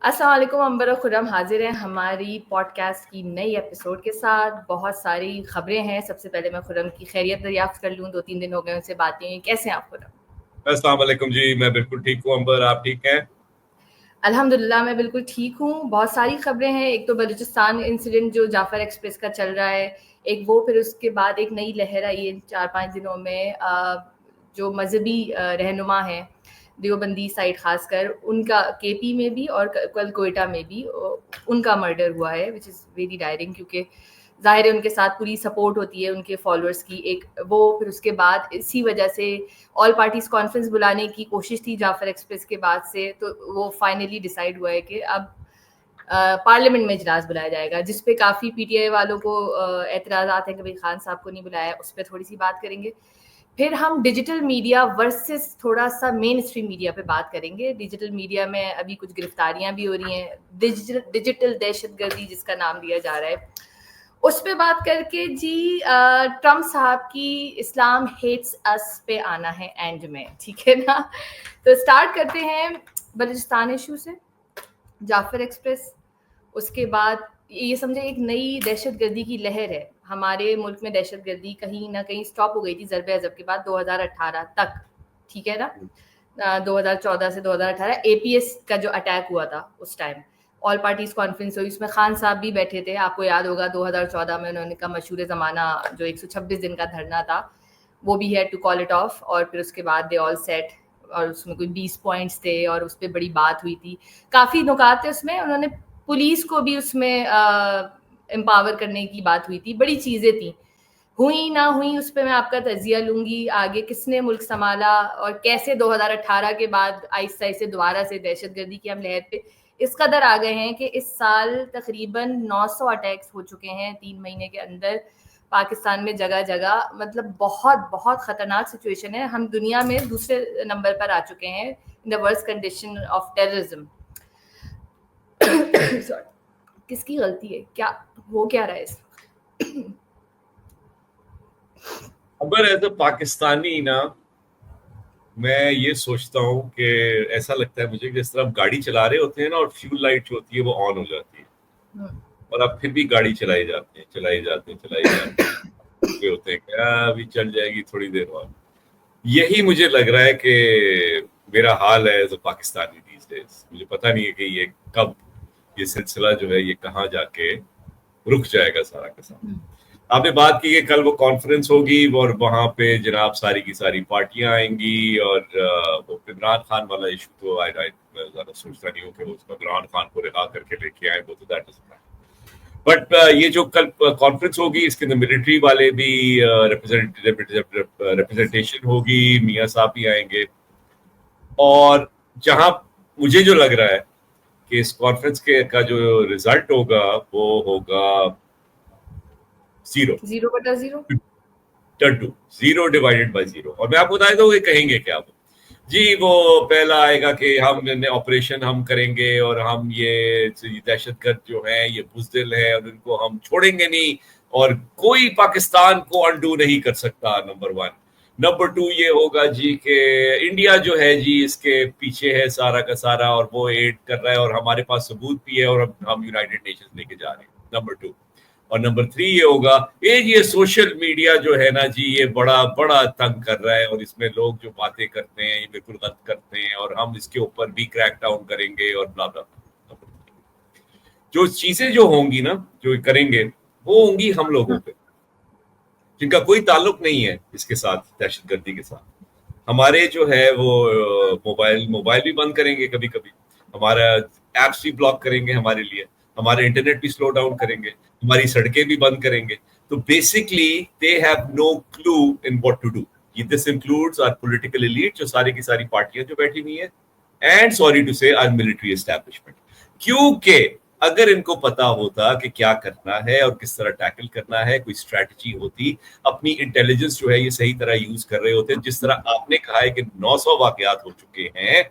अस्सलाम वालेकुम, अंबर और खुर्रम हाजिर हैं हमारी पॉडकास्ट की नई एपिसोड के साथ। बहुत सारी खबरें हैं। सबसे पहले मैं खुर्रम की खैरियत दरियाफ्त कर लूँ। 2-3 दिन हो गए उनसे बात नहीं हुई। कैसे हैं आप खुर्रम? अस्सलाम वालेकुम जी, मैं बिल्कुल ठीक हूँ। अंबर, आप ठीक हैं? अल्हम्दुलिल्लाह मैं बिल्कुल ठीक हूँ। बहुत सारी खबरें हैं। एक तो बलूचिस्तान इंसिडेंट जो जाफ़र एक्सप्रेस का चल रहा है, एक वो, फिर उसके बाद एक नई लहर आई है 4-5 दिनों में, जो मजहबी रहनुमा हैं देवबंदी साइड खासकर, उनका केपी में भी और कल कोयटा में भी उनका मर्डर हुआ है, विच इज़ वेरी डायरिंग, क्योंकि ज़ाहिर है उनके साथ पूरी सपोर्ट होती है उनके फॉलोअर्स की। एक वो, फिर उसके बाद इसी वजह से ऑल पार्टीज कॉन्फ्रेंस बुलाने की कोशिश थी जाफर एक्सप्रेस के बाद से, तो वो फाइनली डिसाइड हुआ है कि अब पार्लियामेंट में इजलास बुलाया जाएगा, जिस पे काफ़ी पीटीआई वालों को एतराज़ात हैं कि भाई खान साहब को नहीं बुलाया। उस पर थोड़ी सी बात करेंगे। फिर हम डिजिटल मीडिया वर्सेस थोड़ा सा मेन स्ट्रीम मीडिया पे बात करेंगे। डिजिटल मीडिया में अभी कुछ गिरफ्तारियां भी हो रही हैं, डिजिटल दहशतगर्दी जिसका नाम दिया जा रहा है, उस पे बात करके जी। ट्रम्प साहब की इस्लाम हेट्स अस पे आना है एंड में, ठीक है ना। तो स्टार्ट करते हैं बलूचिस्तान इशू से, जाफर एक्सप्रेस। उसके बाद ये समझे एक नई दहशतगर्दी की लहर है हमारे मुल्क में। दहशतगर्दी कहीं ना कहीं स्टॉप हो गई थी ज़रबे अज़ब के बाद 2018 तक, ठीक है ना। 2014 से 2018 एपीएस का जो अटैक हुआ था उस टाइम, ऑल पार्टीज कॉन्फ्रेंस हुई, उसमें खान साहब भी बैठे थे। आपको याद होगा 2014 में उन्होंने का मशहूर ज़माना जो 126 दिन का धरना था, वो भी है टू कॉल इट ऑफ। और फिर उसके बाद दे ऑल सेट, और उसमें कोई 20 पॉइंट्स थे और उस पर बड़ी बात हुई थी। काफ़ी नुकात थे उसमें। उन्होंने पुलिस को भी उसमें एम्पावर करने की बात हुई थी। बड़ी चीज़ें थी, हुई ना हुई उस पर मैं आपका तजिया लूंगी आगे। किसने मुल्क संभाला और कैसे 2018 के बाद आहिस्ता आहिस्ता दोबारा से दहशतगर्दी की हम लहर पे इस कदर आ गए हैं कि इस साल तकरीबन 900 अटैक्स हो चुके हैं 3 महीने के अंदर पाकिस्तान में, जगह जगह। मतलब बहुत बहुत ख़तरनाक सिचुएशन है। हम दुनिया में दूसरे नंबर पर आ चुके हैं in the worst condition of terrorism. Sorry, किसकी गलती है? क्या हो क्या रहा है इस अंबर, एज अ पाकिस्तानी ना, मैं ये सोचता हूँ कि ऐसा लगता है मुझे कि जिस तरह आप गाड़ी चला रहे होते हैं ना और फ्यूल लाइट जो होती है वो ऑन हो जाती है, और आप फिर भी गाड़ी चलाई जाते हैं, चलाई जाते हैं, चलाई जाते हैं, होते हैं क्या अभी चल जाएगी थोड़ी देर बाद। यही मुझे लग रहा है कि मेरा हाल है as a Pakistani these days। मुझे पता नहीं है कि ये कब, ये सिलसिला जो है ये कहाँ जाके रुक जाएगा सारा का सारा। आपने बात की कि कल वो कॉन्फ्रेंस होगी और वहां पे जनाब सारी की सारी पार्टियां आएंगी, और वो इमरान खान वाला इशू तो आई मैं ज्यादा सोचता नहीं हूँ कि वो उसमें इमरान खान को रिहा करके लेके आए, वो तो दैट इज बट ये जो कल कॉन्फ्रेंस होगी इसके अंदर मिलिट्री वाले भी रिप्रेजेंटेशन होगी, मियाँ साहब भी आएंगे। और जहां मुझे जो लग रहा है कि इस कॉन्फ्रेंस के का जो रिजल्ट होगा वो होगा zero, 0/0। To zero divided by zero. और मैं आपको बता दूं कि कहेंगे क्या वो जी। वो पहला आएगा कि हम ऑपरेशन हम करेंगे और हम ये दहशतगर्द जो है ये बुजदिल है और इनको हम छोड़ेंगे नहीं, और कोई पाकिस्तान को अंडू नहीं कर सकता, नंबर वन। नंबर टू ये होगा जी कि इंडिया जो है जी इसके पीछे है सारा का सारा, और वो एड कर रहा है और हमारे पास सबूत भी है, और हम यूनाइटेड नेशंस लेके जा रहे हैं, नंबर टू। और नंबर थ्री ये होगा ये सोशल मीडिया जो है ना जी ये बड़ा बड़ा तंग कर रहा है, और इसमें लोग जो बातें करते हैं ये बिल्कुल गलत करते हैं, और हम इसके ऊपर भी क्रैक डाउन करेंगे और ब्ला ब्ला। जो चीजें जो होंगी ना, जो करेंगे, वो होंगी हम लोगों पे, जिनका कोई ताल्लुक नहीं है इसके साथ, दहशतगर्दी के साथ। हमारे जो है वो मोबाइल मोबाइल भी बंद करेंगे कभी कभी, हमारा एप्स भी ब्लॉक करेंगे हमारे लिए, हमारे इंटरनेट भी स्लो डाउन करेंगे, हमारी सड़कें भी बंद करेंगे। तो basically they have no clue in what to do. This includes our political elite, जो सारी की सारी पार्टियां जो बैठी हुई हैं, and sorry to say our military establishment. क्योंकि अगर इनको पता होता कि क्या करना है और किस तरह टैकल करना है, कोई स्ट्रैटेजी होती, अपनी इंटेलिजेंस जो है ये सही तरह यूज कर रहे होते। जिस तरह आपने कहा है कि 900 वाकयात हो चुके हैं,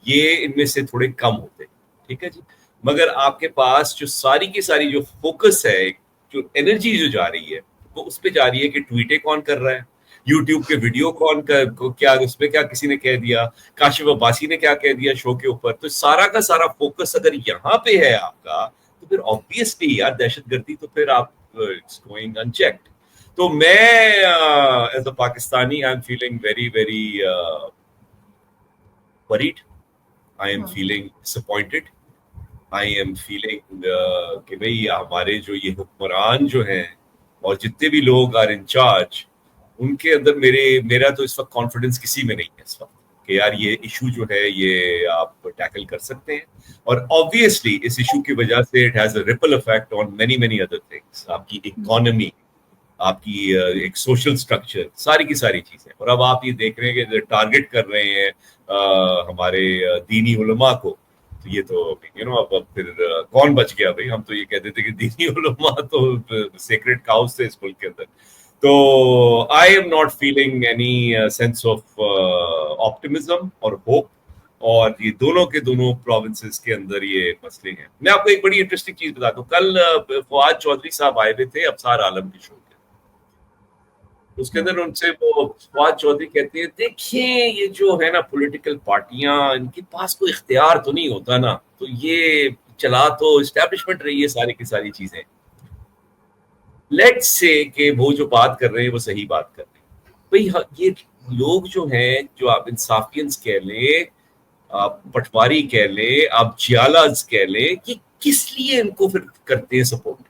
ये इनमें से थोड़े कम होते, ठीक है जी। मगर आपके पास जो सारी की सारी जो फोकस है, जो एनर्जी जो जा रही है, वो उस पर जा रही है कि ट्वीटें कौन कर रहा है, यूट्यूब के वीडियो कौन को क्या उसमें क्या किसी ने कह दिया, काशिफ अब्बासी ने क्या कह दिया शो के ऊपर, तो सारा का सारा फोकस अगर यहाँ पे है आपका, तो फिर ऑब्वियसली यार दहशतगर्दी तो फिर आप इट्स गोइंग अनचेक्ड। तो मैं as a Pakistani I am feeling very very worried, I am feeling disappointed, I am feeling कि भाई हमारे जो ये हुक्मरान जो हैं और जितने भी लोग आर इन चार्ज, उनके अंदर मेरा तो इस वक्त कॉन्फिडेंस किसी में नहीं है इस वक्त कि यार ये इशू जो है ये आप टैकल कर सकते हैं। और ऑब्वियसली इस इशू की वजह से it has a ripple effect on many many other things, आपकी इकोनॉमी, आपकी एक सोशल स्ट्रक्चर, सारी की सारी चीजें। और अब आप ये देख रहे हैं कि टारगेट कर रहे हैं हमारे दीनी उलमा को, तो ये तो अब फिर कौन बच गया भाई? हम तो ये कहते थे कि दीनी उलमा तो सेक्रेड काउस थे इस मुल्क के अंदर। तो I am not feeling any sense of optimism और होप, और ये दोनों के दोनों प्रोविंसेस के अंदर ये मसले हैं। मैं आपको एक बड़ी इंटरेस्टिंग चीज बताता हूँ। कल फवाद चौधरी साहब आए हुए थे अबसार आलम के शो के, उसके अंदर उनसे वो फवाद चौधरी कहते हैं, देखिए ये जो है ना पॉलिटिकल पार्टियां, इनके पास कोई इख्तियार तो नहीं होता ना, तो ये चला तो एस्टेब्लिशमेंट रही है सारी की सारी चीजें। लेट्स से कि वो जो बात कर रहे हैं वो सही बात कर रहे हैं भाई। ये लोग जो हैं, जो आप इंसाफियंस कह लें, आप पटवारी कह लें, आप जियालाज कह लें, कि किस लिए इनको फिर करते हैं सपोर्ट?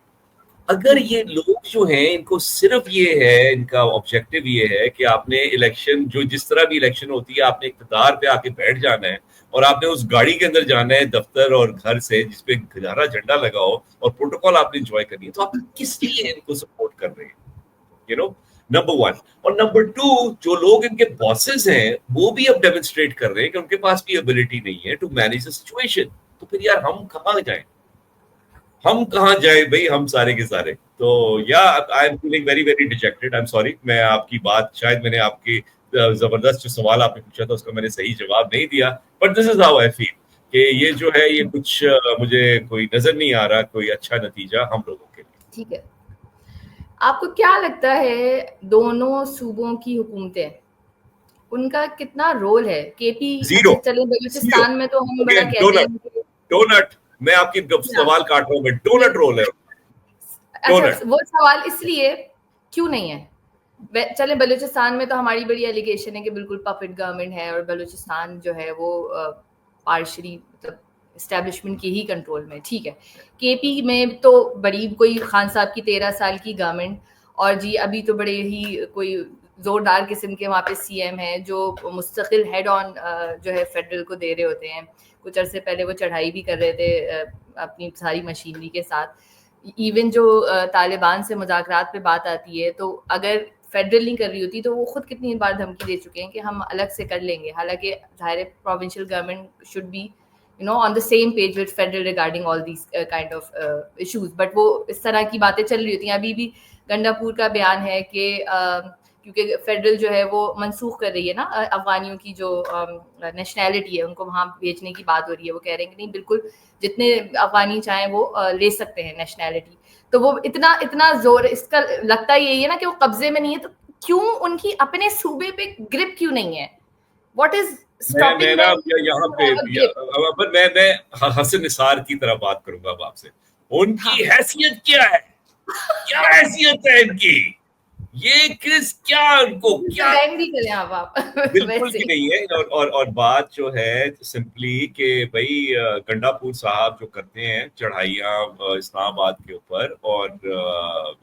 अगर ये लोग जो हैं इनको सिर्फ ये है, इनका ऑब्जेक्टिव ये है कि आपने इलेक्शन, जो जिस तरह भी इलेक्शन होती है, आपने इक़्तिदार पे आके बैठ जाना है और आपने उस गाड़ी के अंदर जाना है दफ्तर और घर से जिसपे हरा झंडा लगा हो और प्रोटोकॉल आपने एंजॉय करनी है, तो आप किस लिए इनको सपोर्ट कर रहे हैं? Number one. और नंबर टू, जो लोग इनके बॉसेस हैं वो भी अब डेमोन्स्ट्रेट कर रहे हैं कि उनके पास भी एबिलिटी नहीं है टू मैनेज द सिचुएशन। तो फिर यार हम कहाँ जाएं? हम कहाँ जाए भाई, हम सारे के सारे। तो या आई am feeling very very dejected, I am sorry. मैं आपकी बात, शायद मैंने आपकी जबरदस्त जो सवाल आपने पूछा था उसका मैंने सही जवाब नहीं दिया, but this is how I feel कि ये जो है ये कुछ मुझे कोई नजर नहीं आ रहा कोई अच्छा नतीजा हम लोगों के लिए। ठीक है, आपको क्या लगता है दोनों सूबों की हुकूमतें, उनका कितना रोल है? KP, zero. चले बलूचिस्तान में तो हम बड़ा कहते हैं डोनट, मैं आपकी सवाल काट रहा हूँ, मैं डोनट रोल है। अच्छा, वो सवाल इसलिए क्यों नहीं है? चले बलूचिस्तान में तो हमारी बड़ी एलिगेशन है कि बिल्कुल पपेट गवर्नमेंट है और बलूचिस्तान जो है वो पार्शली मतलब एस्टेब्लिशमेंट की ही कंट्रोल में, ठीक है। केपी में तो बड़ी कोई खान साहब की 13 साल की गवर्नमेंट, और जी अभी तो बड़े ही कोई जोरदार किस्म के वहाँ पे सीएम हैं जो मुस्तकिल हेड ऑन जो है फेडरल को दे रहे होते हैं। कुछ अरसे पहले वो चढ़ाई भी कर रहे थे अपनी सारी मशीनरी के साथ। इवन जो तालिबान से मुज़ाकरात पे बात आती है, तो अगर फेडरल नहीं कर रही होती तो वो खुद कितनी बार धमकी दे चुके हैं कि हम अलग से कर लेंगे। हालांकि ज़ाहिर provincial government should be on the same page with federal regarding all these kind of issues, but वो इस तरह की बातें चल रही होती हैं। अभी भी गंडापुर का बयान है कि क्योंकि फेडरल जो है वो मनसूख कर रही है ना अफगानियों की जो नेशनैलिटी है, उनको वहाँ भेजने की बात हो रही है। वो कह रहे हैं कि नहीं, बिल्कुल जितने अफगानी चाहें वो ले सकते हैं नेशनैलिटी। तो वो इतना जोर, इसका लगता यही है ना कि वो कब्जे में नहीं है, तो क्यों उनकी अपने सूबे पे ग्रिप क्यों नहीं है? व्हाट इज मैं ना यहाँ पे पर मैं हसन निसार की तरह बात करूंगा अब आपसे। उनकी हैसियत क्या है? क्या हैसियत है इनकी? ये क्या उनको क्या करें आप बिल्कुल की नहीं है। और बात जो है सिंपली कि भाई गंडापुर साहब जो करते हैं चढ़ाइयाँ इस्लामाबाद के ऊपर और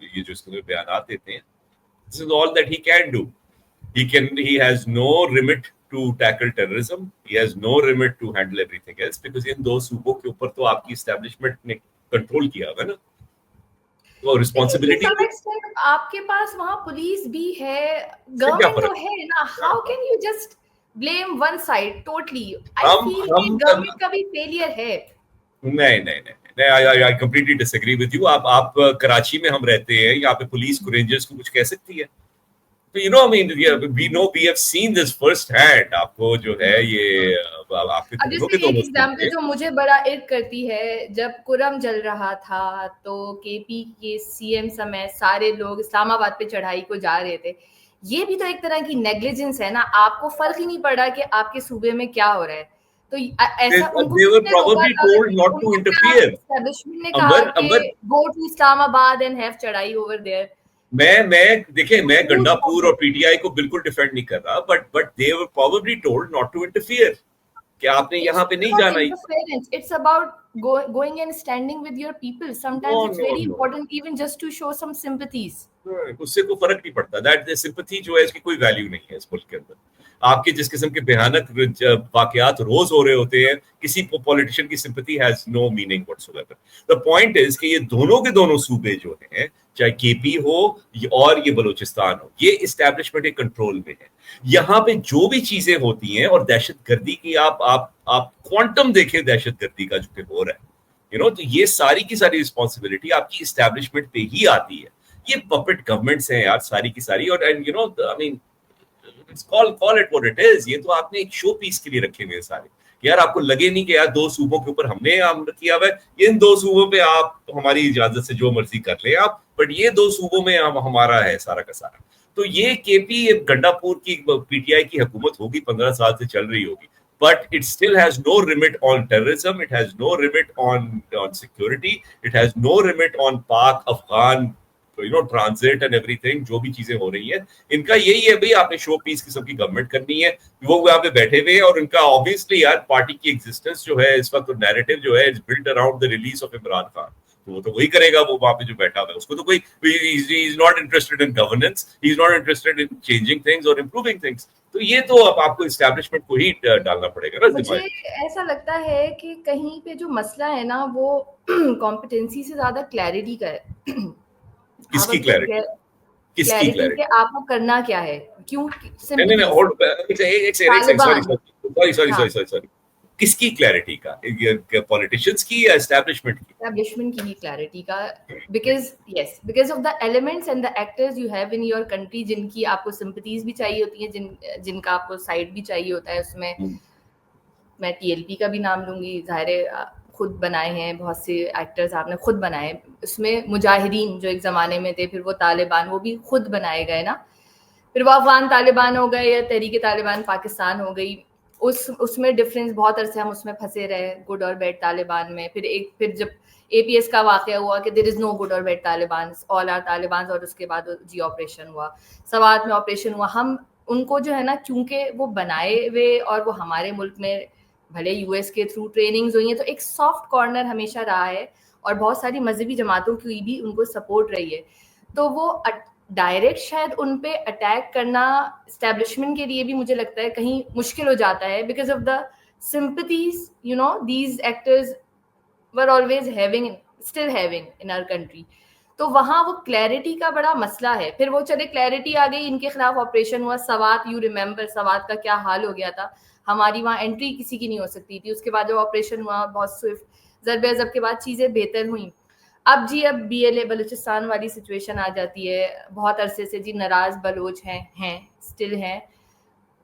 ये जो इसके बयान देते हैं, this is all that he can do. he has no remit to tackle terrorism, he has no remit to handle everything else, because इन दो सूबों के ऊपर तो आपकी एस्टेब्लिशमेंट ने कंट्रोल किया है ना, तो रिस्पांसिबिलिटी आपके पास वहां पुलिस भी है, गवर्नमेंट तो है ना। How can you just blame one side totally? I feel government का भी फेलियर है। नहीं, I completely disagree with you. आप कराची में हम रहते हैं, यहाँ पे पुलिस को, रेंजर्स को कुछ कह सकती है? तो we have seen this first hand। आपको जो है ये आपके एक एग्जांपल जो मुझे बड़ा इर्क करती है, जब कुरम जल रहा था तो केपी के सीएम समय सारे लोग इस्लामाबाद पे चढ़ाई को जा रहे थे। ये भी तो एक तरह की नेग्लिजेंस है ना, आपको फर्क ही नहीं पड़ा कि आपके सूबे में क्या हो रहा है। तो ऐसा उनको They were किसने रोका probably था? told not to उनको क्या interfere. एस्टेब्लिशमेंट ने कहा अंबर कि अंबर go to Islamabad and have चढ़ाई ओवर देयर? मैं देखिए, मैं Who गंडापुर told और पीटीआई को बिल्कुल डिफेंड नहीं कर रहा, but they were probably told not to interfere, कि आपने It's यहाँ पे नहीं not जाना। interference. It's about going and standing with your people. No Sometimes it's no very no, important, even just to show some sympathies. उससे कोई फर्क नहीं पड़ता। दैट सिंपैथी जो है इसकी कोई वैल्यू नहीं है इस मुल्क के अंदर। आपके जिस किस्म के भयानक वाकयात रोज हो रहे होते हैं, किसी पॉलिटिशियन की sympathy has no meaning whatsoever. The point is कि ये दोनों के दोनों सूबे जो हैं, चाहे केपी हो और ये बलूचिस्तान हो, ये इस्टेब्लिशमेंट के कंट्रोल में है। यहाँ पे जो भी चीजें होती हैं, और दहशतगर्दी की आप क्वांटम देखें, दहशतगर्दी का जो हो रहा है, तो ये सारी की सारी रिस्पॉन्सिबिलिटी आपकी इस्टेब्लिशमेंट पे ही आती है। ये पपेट गवर्नमेंट्स हैं यार सारी की सारी, और and I mean call it what it is. ये तो आपने एक शो पीस के लिए रखे हुए सारे, कि यार आपको लगे नहीं कि यार 2 सूबों के ऊपर हमने अमल किया हुआ है, इन 2 सूबों पे आप हमारी इजाजत से जो मर्जी कर ले आप, बट ये 2 सूबों में हमारा है सारा का सारा। तो ये केपी गंडापुर की पीटीआई की हुकूमत होगी, 15 साल से चल रही होगी, but it still has no remit on terrorism, it has no remit on security, it has no remit on Pak Afghan transit and everything. जो भी चीजें हो रही हैं, इनका यही है भाई, आपने शो पीस किस्म की गवर्नमेंट करनी है। वो वहां पे बैठे हुए हैं, और उनका ऑब्वियसली यार पार्टी की एग्जिस्टेंस जो है इस वक्त, नैरेटिव जो है, is built around the release of Imran Khan. तो वो तो वही करेगा, वो वहां पे जो बैठा हुआ है उसको तो कोई, he is not interested in governance, he is not interested in changing things और इंप्रूविंग थिंग्स। तो ये तो अब आपको एस्टैब्लिशमेंट को ही डालना पड़ेगा ना। मुझे ऐसा लगता है कि कहीं पे जो मसला है ना, वो कॉम्पिटेंसी से ज्यादा क्लैरिटी का है। किसकी क्लैरिटी? किसकी क्लैरिटी? कि आपको करना क्या है, क्यों? नहीं नहीं, होल्ड एक सेकंड, सॉरी, किसकी क्लैरिटी का? पॉलिटिशियंस की या एस्टैब्लिशमेंट की? एस्टैब्लिशमेंट की ही क्लैरिटी का, because of the elements and the actors you have in your country, जिनकी आपको सिंपैथीज भी चाहिए होती हैं, जिनका आपको साइड भी चाहिए होता है उसमें। मैं टीएलपी का भी नाम लूंगी, जाहिर है खुद बनाए हैं बहुत से एक्टर्स, आपने खुद बनाए। उसमें मुजाहिदीन जो एक ज़माने में थे, फिर वो तालिबान, वो भी खुद बनाए गए ना। फिर वो अफगान तालिबान हो गए या तहरीक तालिबान पाकिस्तान हो गई। उसमें डिफरेंस बहुत अरसे हम उसमें फंसे रहे, गुड और बैड तालिबान में। फिर जब एपीएस का वाकया हुआ कि देयर इज नो गुड और bad Taliban, all are Taliban, और उसके बाद जी ऑपरेशन हुआ, सवात में ऑपरेशन हुआ। हम उनको जो है ना, क्योंकि वो बनाए हुए और वो हमारे मुल्क में भले यूएस के थ्रू ट्रेनिंग्स हुई हैं, तो एक सॉफ्ट कॉर्नर हमेशा रहा है, और बहुत सारी मजहबी जमातों की भी उनको सपोर्ट रही है। तो वो डायरेक्ट शायद उन पे अटैक करना एस्टैब्लिशमेंट के लिए भी मुझे लगता है कहीं मुश्किल हो जाता है, because of the sympathies these actors were always having, still having in our country. तो वहाँ वो क्लैरिटी का बड़ा मसला है। फिर वो चले क्लैरिटी आ गई, इनके खिलाफ ऑपरेशन हुआ, सवात, यू रिमेम्बर सवात का क्या हाल हो गया था, हमारी वहाँ एंट्री किसी की नहीं हो सकती थी। उसके बाद जब ऑपरेशन हुआ, बहुत स्विफ्ट ज़रब अज़ब के बाद चीज़ें बेहतर हुई। अब BLA बलूचिस्तान वाली सिचुएशन आ जाती है। बहुत अरसे से जी नाराज़ बलोच हैं स्टिल हैं।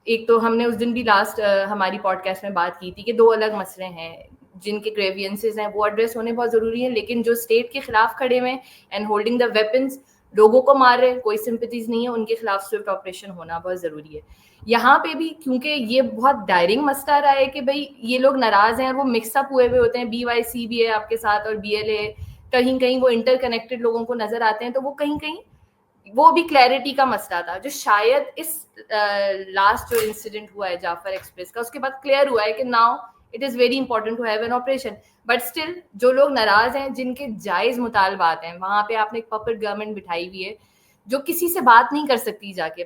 एक तो हमने उस दिन भी लास्ट हमारी पॉडकास्ट में बात की थी कि 2 अलग मसले हैं, जिनके ग्रेवियंसेस हैं वो एड्रेस होने बहुत ज़रूरी है, लेकिन जो स्टेट के खिलाफ खड़े हुए एंड होल्डिंग द वेपन्स, लोगों को मार रहे, कोई सिंपैथीज नहीं है, उनके खिलाफ स्विफ्ट ऑपरेशन होना बहुत ज़रूरी है। यहाँ पे भी क्योंकि ये बहुत डायरिंग मसला रहा है कि भाई ये लोग नाराज़ हैं और वो मिक्सअप हुए होते हैं, BYC भी है आपके साथ और BLA, कहीं कहीं वो इंटरकनेक्टेड लोगों को नज़र आते हैं। तो वो कहीं कहीं वो भी क्लैरिटी का मसला था, जो शायद इस लास्ट जो इंसिडेंट हुआ है जाफर एक्सप्रेस का, उसके बाद क्लियर हुआ है कि now it is very important to have an operation. But still जो लोग नाराज हैं, जिनके जायज़ मुतालबात हैं, वहाँ पे आपने एक पपेट गवर्नमेंट बिठाई हुई है जो किसी से बात नहीं कर सकती जाके,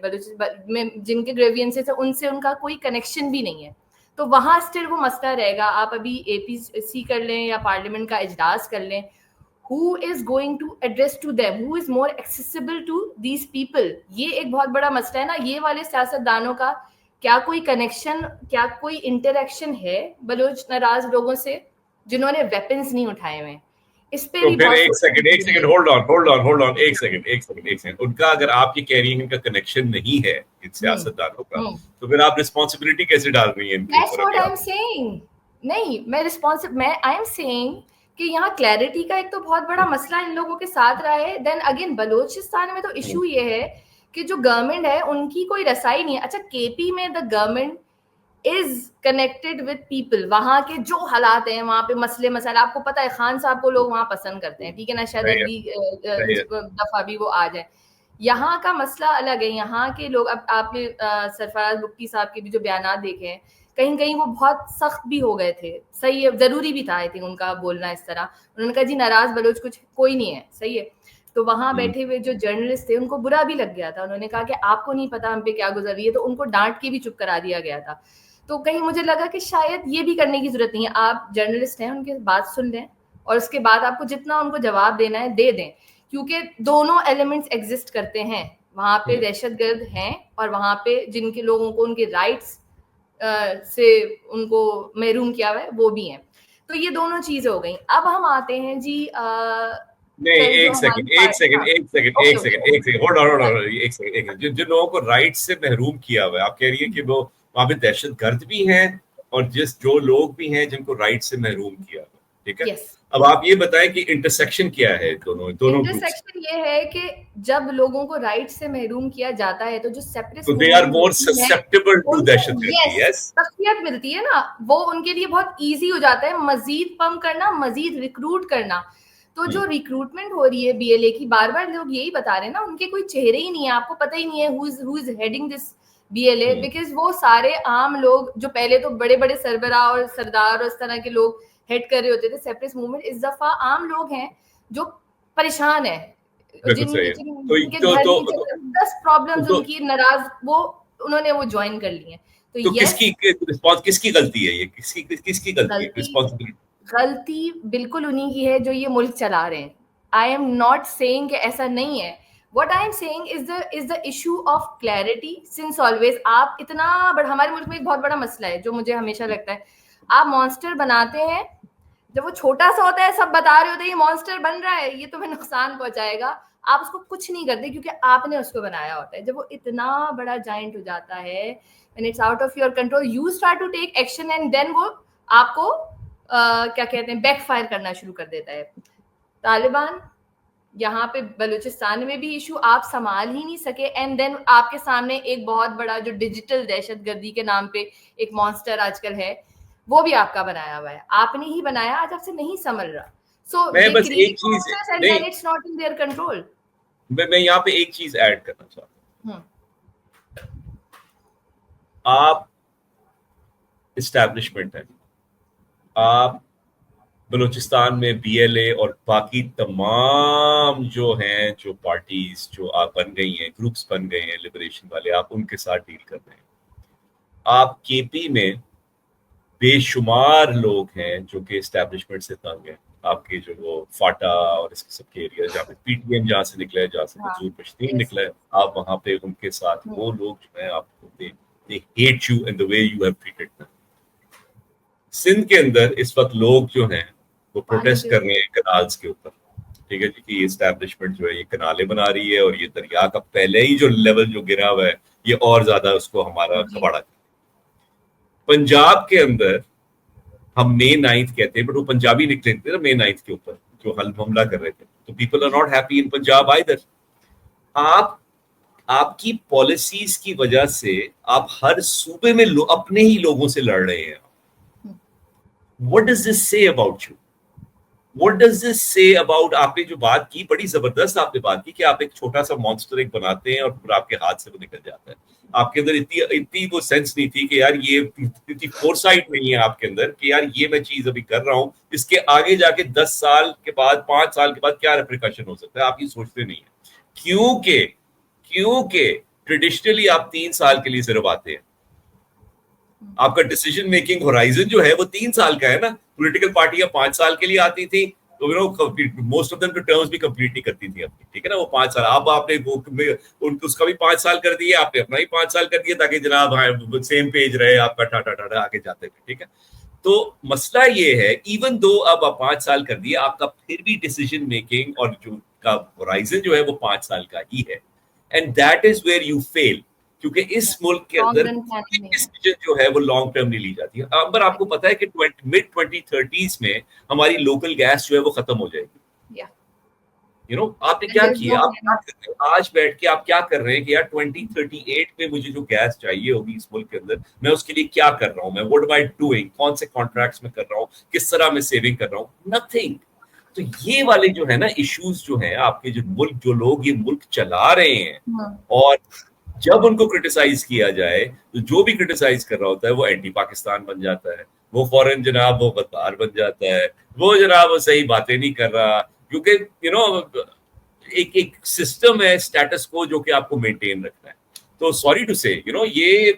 में जिनके ग्रेवियंसेस है उनसे उनका कोई कनेक्शन भी नहीं है। तो वहाँ स्टिल वो मसला रहेगा। आप अभी APC कर लें या पार्लियामेंट का इजलास कर लें, who is going to address to them, who is more accessible to these people? ये एक बहुत बड़ा मसला है ना। ये वाले सियासतदानों का क्या कोई कनेक्शन, क्या कोई इंटरेक्शन है बलोच नाराज लोगों से जिन्होंने वेपन्स नहीं उठाए हुए? इस पे तो भी फिर बहुत एक सेकंड होल्ड ऑन, एक सेकंड। उनका, अगर आप ये कह रही हैं इनका कनेक्शन नहीं है इन सियासतदानों का, तो फिर आप रिस्पांसिबिलिटी कैसे डाल रही हैं इनके ऊपर? That's what I'm saying. नहीं, मैं आई एम सेइंग कि यहाँ क्लैरिटी का एक तो बहुत बड़ा मसला इन लोगों के साथ रहा है। देन अगेन बलोचिस्तान में तो इशू ये है कि जो गवर्नमेंट है उनकी कोई रसाई नहीं है। अच्छा, केपी में the government is connected with people, वहां के जो हालात हैं, वहां पे मसले मसाला, आपको पता है खान साहब को लोग वहां पसंद करते हैं, ठीक है ना, शायद सही है, अगली सही है। दफा भी वो आ जाए। यहाँ का मसला अलग है, यहाँ के लोग, अब आपने सरफराज बुक्की साहब के भी जो बयान देखे हैं, कहीं कहीं वो बहुत सख्त भी हो गए थे, सही है, जरूरी भी था आई थिंक उनका बोलना इस तरह। उन्होंने कहा जी नाराज बलोच कुछ कोई नहीं है, सही है। तो वहां बैठे हुए जो जर्नलिस्ट थे उनको बुरा भी लग गया था, उन्होंने कहा कि आपको नहीं पता हम पे क्या गुजर रही है, तो उनको डांट के भी चुप करा दिया गया था। तो कहीं मुझे लगा कि शायद ये भी करने की जरूरत नहीं है, आप जर्नलिस्ट हैं, उनकी बात सुन लें और उसके बाद आपको जितना उनको जवाब देना है दे दें, क्योंकि दोनों एलिमेंट्स एग्जिस्ट करते हैं वहां पे, दहशतगर्द हैं और वहां पे जिनके लोगों को उनके राइट्स से उनको महरूम किया हुआ है वो भी हैं। तो ये दोनों चीजें हो गई। अब हम आते हैं जी नहीं, कल जो एक हमारी सेकंड, एक सेकंड, हाँ, एक सेकंड, ओके एक ओके सेकंड, एक second, hold on, hold on, एक सेकंड, एक सेकंड। जिन लोगों को राइट से महरूम किया हुआ है, आप कह रही है कि वो वहां पे दहशतगर्द भी हैं और जो लोग भी हैं जिनको राइट से महरूम किया हुआ है, ठीक है। यस। अब आप ये बताएं कि इंटरसेक्शन क्या है दोनों ग्रुप्स। इंटरसेक्शन ये है कि जब लोगों को राइट से महरूम किया जाता है तो जो सेपरेटिस्ट तो दे आर मूवमेंट मोर होती है ससेप्टेबल टू उनको दहशतगर्दी, यस यस। तस्वीर मिलती है ना, वो उनके लिए बहुत इजी हो जाता है मजीद पम्प करना, मजीद रिक्रूट करना। तो जो रिक्रूटमेंट हो रही है बीएलए की, बार बार लोग यही बता रहे हैं ना, उनके कोई चेहरे ही नहीं है, आपको पता ही नहीं है who is heading this BLA, because वो सारे आम लोग जो पहले तो बड़े बड़े सरबराह और सरदार और इस तरह के लोग हेड कर रहे होते थे सेपरेटिस्ट मूवमेंट, इस दफा आम लोग हैं जो परेशान है, बिल्कुल सही है। जिनके घर की जबरदस्त प्रॉब्लम्स, उनकी नाराज वो उन्होंने वो ज्वाइन कर ली है। तो यस, किसकी रिस्पॉन्स, किसकी गलती है ये, किसकी गलती है, रिस्पॉन्सिबिलिटी? गलती बिल्कुल उन्हीं की है जो ये मुल्क चला रहे हैं। आई एम नॉट सेइंग कि ऐसा नहीं है, what I am saying is the issue of clarity since always। आप इतना बड़ा, हमारे मुल्क में एक बहुत बड़ा मसला है जो मुझे हमेशा लगता है, आप मॉन्स्टर बनाते हैं, जब वो छोटा सा होता है सब बता रहे होते हैं ये मॉन्स्टर बन रहा है, ये तुम्हें नुकसान पहुंचाएगा, आप उसको कुछ नहीं करते क्योंकि आपने उसको बनाया होता है। जब वो इतना बड़ा जाइंट हो जाता है, when it's out of your control, you start to take action and then वो आपको क्या कहते हैं बैकफायर करना शुरू कर देता है। तालिबान यहाँ पे बलूचिस्तान में भी इशू आप संभाल ही नहीं सके, एंड देन आपके सामने एक बहुत बड़ा जो डिजिटल दहशतगर्दी के नाम पे एक मॉन्स्टर आजकल है, वो भी आपका बनाया हुआ है, आपने ही बनाया, आज आपसे नहीं संभल रहा। सो मैं दे बस एक क्रिएट चीज मॉन्स्टर्स एंड नहीं, then it's not in their control. मैं यहाँ पे एक चीज ऐड करना चाहता हूँ। आप इस्टेब्लिशमेंट है, आप बलूचिस्तान में बीएलए और बाकी तमाम जो हैं, जो पार्टीज जो आप बन गई हैं, ग्रुप्स बन गए हैं लिबरेशन वाले, आप उनके साथ डील कर रहे हैं। आप केपी में बेशुमार लोग हैं जो कि एस्टेब्लिशमेंट से तंग हैं, आपके जो वो फाटा और इस किस्म के एरिया जहाँ पे पीटीएम जहाँ से निकला है, जहाँ से मंजूर पश्तीन निकला है, आप वहां पे उनके साथ वो लोग जो है आपको they hate you and the way you have treated them. Sindh के अंदर इस वक्त लोग जो हैं वो प्रोटेस्ट कर रहे हैं कनाल्स के ऊपर, ठीक है जी, कि एस्टैब्लिशमेंट जो है ये कनाले बना रही है और ये दरिया का पहले ही जो लेवल जो गिरा हुआ है ये और ज्यादा उसको हमारा कबाड़ा। पंजाब के अंदर हम May 9 कहते हैं, बट वो पंजाबी निकले थे ना May 9 के ऊपर जो हमला कर रहे थे, तो people are not happy in Punjab either. आप आपकी पॉलिसीज की वजह से आप हर सूबे में अपने ही लोगों से लड़ रहे हैं। What does this say about you? What does this say about, आपने जो बात की बड़ी जबरदस्त आपने बात की कि आप एक छोटा सा मॉन्स्टर एक बनाते हैं और फिर आपके हाथ से वो निकल जाता है। आपके अंदर इतनी वो सेंस नहीं थी कि यार ये इतनी फोरसाइट नहीं है आपके अंदर कि यार ये मैं चीज अभी कर रहा हूं, इसके आगे जाके 10 साल के बाद 5 साल के बाद क्या रेप्रिकॉशन हो सकता है, आप ये सोचते नहीं है। क्योंकि ट्रेडिशनली आप 3 साल के लिए सिर्फ आते हैं, आपका डिसीजन मेकिंग होराइजन जो है वो 3 साल का है ना। पॉलिटिकल पार्टियां 5 साल के लिए आती थी, तो मोस्ट ऑफ देम तो टर्म्स भी कंप्लीट नहीं करती थी अपनी, ठीक है ना, वो 5 साल। अब आपने उसका भी 5 साल कर दिया, आपने अपना ही 5 साल कर दिया ताकि जनाब सेम पेज रहे आपका, टाटा आगे जाते हुए, ठीक है। तो मसला ये है, इवन दो अब आप 5 साल कर दिए, आपका फिर भी डिसीजन मेकिंग और जो का होराइजन जो है वो 5 साल का ही है, and that is where you fail. क्योंकि इस मुल्क के अंदर डिसीजन जो है वो लॉन्ग टर्म नहीं ली जाती है। अंबर आपको पता है कि मिड 2030s में हमारी लोकल गैस जो है वो खत्म हो जाएगी। आपने क्या किया, आप क्या कर रहे हैं आज बैठ के, आप क्या कर रहे हैं कि यार 2038 में मुझे जो गैस चाहिए होगी इस मुल्क के अंदर, मैं उसके लिए क्या कर रहा हूँ, मैं व्हाट एम आई डूइंग, कौन से कॉन्ट्रैक्ट्स में कर रहा हूँ, किस तरह मैं सेविंग कर रहा हूँ, नथिंग। तो ये वाले जो है ना इश्यूज जो है आपके, जो लोग ये मुल्क चला रहे हैं, और जब उनको क्रिटिसाइज किया जाए तो जो भी क्रिटिसाइज कर रहा होता है वो एंटी पाकिस्तान बन जाता है, वो फौरन जनाब वो गद्दार बन जाता है, वो जनाब वो सही बातें नहीं कर रहा, क्योंकि एक एक सिस्टम है स्टेटस को जो कि आपको मेंटेन रखना है। तो सॉरी टू से ये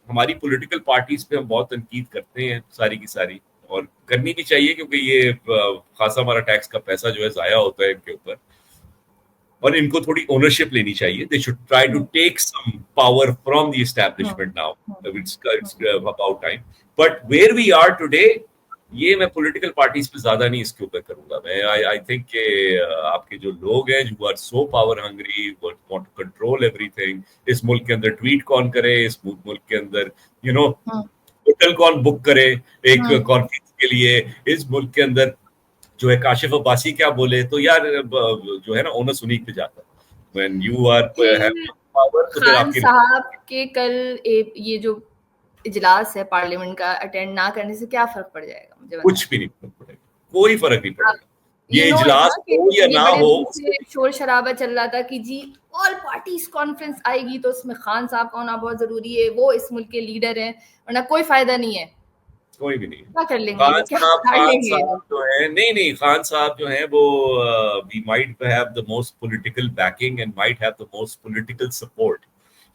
हमारी पॉलिटिकल पार्टीज पे हम बहुत तनकीद करते हैं सारी की सारी, और करनी भी चाहिए, क्योंकि ये खासा हमारा टैक्स का पैसा जो है जाया होता है इनके ऊपर, और इनको थोड़ी ओनरशिप लेनी चाहिए। They should try to take some power from the establishment now, it's about time. But where we are today, ये मैं पॉलिटिकल पार्टीज पे ज्यादा नहीं इसके ऊपर करूंगा। मैं आई थिंक के आपके जो लोग हैं जो are so power hungry, want to control everything, इस मुल्क के अंदर ट्वीट कौन करे, इस मुल्क के अंदर होटल कौन बुक करे एक कॉन्फ्रेंस के लिए, इस मुल्क के अंदर जो है काशिफ अब्बासी क्या बोले, तो यार जो है ना ओनस उन्हीं पे जाता है। व्हेन यू आर पावर, तो फिर खान साहब के कल ये जो इजलास है पार्लियामेंट का अटेंड ना करने से क्या फर्क पड़ जाएगा? मुझे कुछ भी नहीं फर्क पड़ेगा, कोई फर्क नहीं पड़ेगा। ये इजलास हो या ना हो, शोर शराबा चल रहा था कि जी ऑल पार्टीज कॉन्फ्रेंस आएगी तो उसमें खान साहब का होना बहुत जरूरी है, वो इस मुल्क के लीडर हैं, वरना कोई फायदा नहीं है। कोई भी नहीं। क्या कर लेंगे? खान साहब जो है, नहीं खान साहब जो है वो we might have the most political backing and might have the most political support.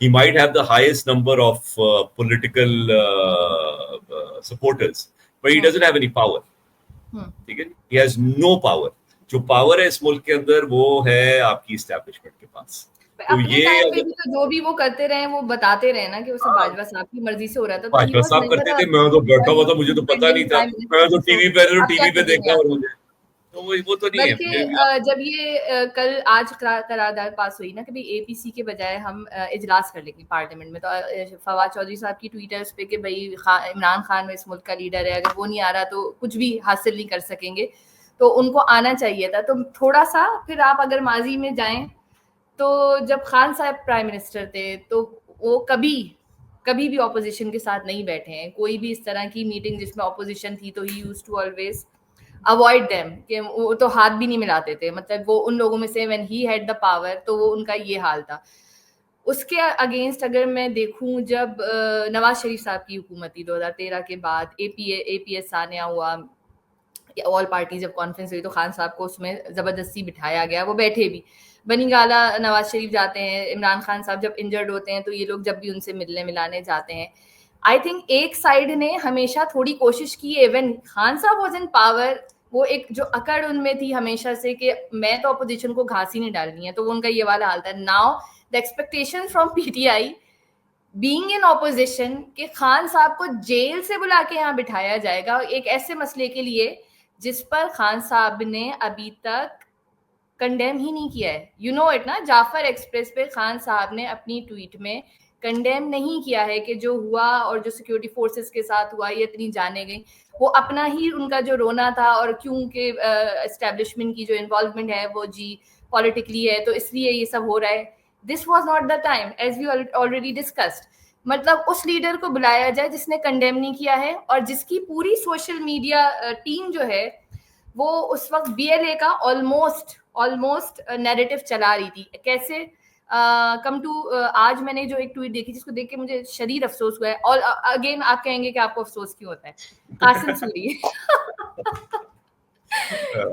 He might have the highest number of political supporters, but he doesn't have any power. ठीक है, he has no power. जो power है इस मुल्क के अंदर वो है आपकी एस्टैब्लिशमेंट के पास। तो ये टाइम पे भी तो जो भी वो करते रहे वो बताते रहे ना कि वो सब बाजवा साहब की मर्जी से हो रहा था। बाजवा साहब करते थे, मैं तो बैठा हुआ था, मुझे तो पता नहीं था, मैं तो टीवी पे देखा, और मुझे तो वो तो नहीं है। जब ये कल आज करारदाद पास हुई ना कि भाई एपीसी के बजाय हम इजलास कर लेंगे पार्लियामेंट में, तो फवाद चौधरी साहब की ट्वीट है उस पर कि भाई इमरान खान इस मुल्क का लीडर है, अगर वो नहीं आ रहा तो कुछ भी हासिल नहीं कर सकेंगे, तो उनको आना चाहिए था। तो थोड़ा सा फिर आप अगर माजी में जाएं तो जब खान साहब प्राइम मिनिस्टर थे तो वो कभी भी ऑपोजिशन के साथ नहीं बैठे हैं। कोई भी इस तरह की मीटिंग जिसमें ऑपोजिशन थी तो he used to always avoid them, कि वो तो हाथ भी नहीं मिलाते थे। मतलब वो उन लोगों में से when he had the power तो वो उनका ये हाल था। उसके अगेंस्ट अगर मैं देखूं, जब नवाज शरीफ साहब की हुकूमत थी 2013 के बाद, एपीएस आने हुआ, ऑल पार्टी जब कॉन्फ्रेंस हुई तो खान साहब को उसमें जबरदस्ती बिठाया गया, वो बैठे भी। बनी गाला नवाज शरीफ जाते हैं, इमरान खान साहब जब इंजर्ड होते हैं तो ये लोग जब भी उनसे मिलने मिलाने जाते हैं। आई थिंक एक साइड ने हमेशा थोड़ी कोशिश की है, व्हेन खान साहब वाज इन पावर, वो एक जो अकड़ उनमें थी हमेशा से कि मैं तो अपोजिशन को घास ही नहीं डालनी है, तो वो उनका ये वाला हाल था। Now the expectation from PTI being in opposition कि खान साहब को जेल से बुला के यहाँ बिठाया जाएगा एक ऐसे मसले के लिए जिस पर खान साहब ने अभी तक कंडेम ही नहीं किया है। यू नो इट ना, जाफर एक्सप्रेस पे खान साहब ने अपनी ट्वीट में कंडेम नहीं किया है कि जो हुआ और जो सिक्योरिटी फोर्सेस के साथ हुआ ये इतनी जाने गई। वो अपना ही उनका जो रोना था, और क्योंकि एस्टेब्लिशमेंट की जो इन्वॉल्वमेंट है वो जी पॉलिटिकली है तो इसलिए ये सब हो रहा है। This was not the time, as we already discussed. मतलब उस लीडर को बुलाया जाए जिसने कंडेम नहीं किया है, और जिसकी पूरी सोशल मीडिया टीम जो है वो उस वक्त बीएलए का ऑलमोस्ट नैरेटिव चला रही थी। कैसे कम टू आज मैंने जो एक ट्वीट देखी जिसको देख के मुझे शदीद अफसोस हुआ है, और अगेन आप कहेंगे कि आपको अफसोस क्यों होता है। कासिम सूरी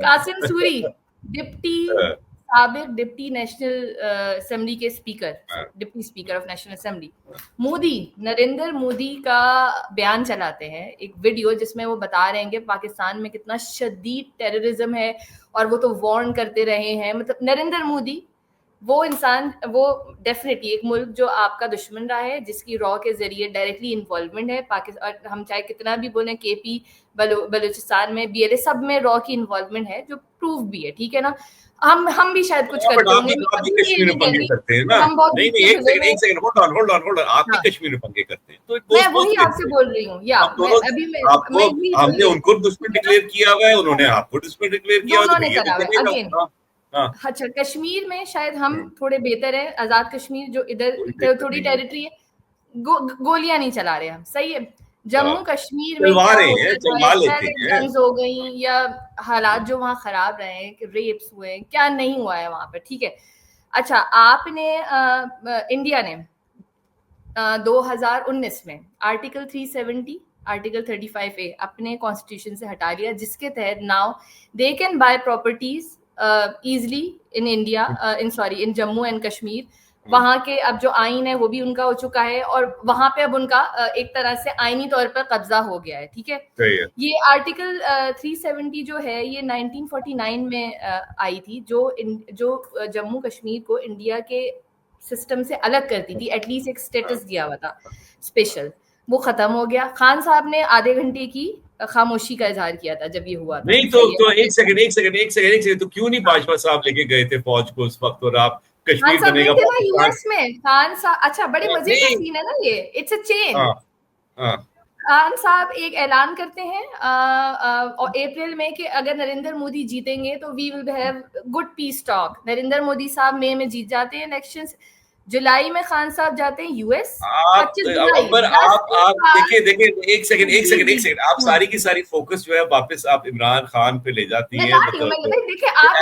कासिम सूरी साबिक डिप्टी नेशनल असेंबली के speaker, deputy speaker of national assembly, Narendra Modi का बयान चलाते हैं, एक वीडियो जिसमें वो बता रहे हैं कि पाकिस्तान में कितना शदीद टेररिज्म है, और वो तो वार्न करते रहे हैं। मतलब नरेंद्र मोदी वो इंसान, वो डेफिनेटली एक मुल्क जो आपका दुश्मन रहा है, जिसकी रॉ के जरिए डायरेक्टली इन्वॉल्वमेंट है पाकिस्तान, और हम चाहे कितना भी बोलें केपी, बलूचिस्तान में, बीएलए सब में रॉ की इन्वॉल्वमेंट है, जो प्रूव भी है, ठीक है ना। हम भी शायद कुछ बट करते आप होंगे, भी अभी ये कश्मीर में नहीं कह पंगे रही करते हैं कि ना। हम बहुत नहीं नहीं, गुस्से एक में सेकंड हैं। एक सेकंड, होल्ड ऑन, आप भी हाँ, कश्मीर में पंगे करते हैं, तो इट मैं बोथ वही बोथ आपसे बोल रही हूँ, या हम दोनों, आपको, मैं यही बोल हमने रही हूँ, उनको दुश्मन ठीक है ना। डिक्लेयर किया हुआ है, उन्होंने आपको दुश्मन डिक्लेयर किया हुआ है, तो दोनों फिर ने ये करा तो हुआ है चलेगा। अगेन। हाँ हाँ, अच्छा, कश्मीर में शायद हम थोड़े बेहतर हैं, आजाद कश्मीर जो कोई इधर दिक्कत थोड़ी नहीं है। टेरिटरी है, गोलियां नहीं चला रहे हम, सही है। हाँ, जम्मू कश्मीर में चलवा क्या रहे हो हैं, गया, चलवा लेते डायरेक्ट हैं। गन्स हो गई, या हालात जो वहाँ खराब रहे हैं, कि रेप्स हुए हैं, क्या नहीं हुआ है वहां पर, ठीक है। अच्छा, आपने इंडिया ने 2019 में आर्टिकल 370, आर्टिकल 35A अपने कॉन्स्टिट्यूशन से हटा लिया, जिसके तहत now they can buy properties easily in India, in sorry in Jammu and Kashmir. वहां के अब जो आइन है वो भी उनका हो चुका है, और वहां पे अब उनका एक तरह से आइनी तौर पर कब्जा हो गया है, ठीक है। सही है। ये आर्टिकल 370 जो है, ये 1949 में आई थी, जो जम्मू कश्मीर को इंडिया के सिस्टम से अलग करती थी, एटलीस्ट एक स्टेटस दिया हुआ था स्पेशल, वो खत्म हो गया। खान साहब ने आधे घंटे की खामोशी का इजहार किया था जब ये हुआ था, नहीं सही तो है। एक सेकंड, तो क्यों नहीं बाजवा साहब लेके गए थे फौज को उस वक्त, और आप खान कश्मीर साहब गए बनेगा थे ना पाकिस्तान। यूएस में, खान साहब, अच्छा बड़े मजे का नहीं। सीन है ना ये, इट्स अ चेन। हाँ हाँ, खान साहब एक ऐलान करते हैं और अप्रैल में कि अगर नरेंद्र मोदी जीतेंगे तो we will have good peace talk. Narendra Modi साहब मई में जीत जाते हैं इलेक्शंस, जुलाई में खान साहब जाते हैं यूएस, आप 25 जुलाई अंबर, 10 दिन आप बाद। देखिए देखिए, जी जी, आप सारी की सारी फोकस जो है वापस आप इमरान खान पे ले जाती मैं हैं, ला रही हूँ, मैं मतलब भाई देखिए, आप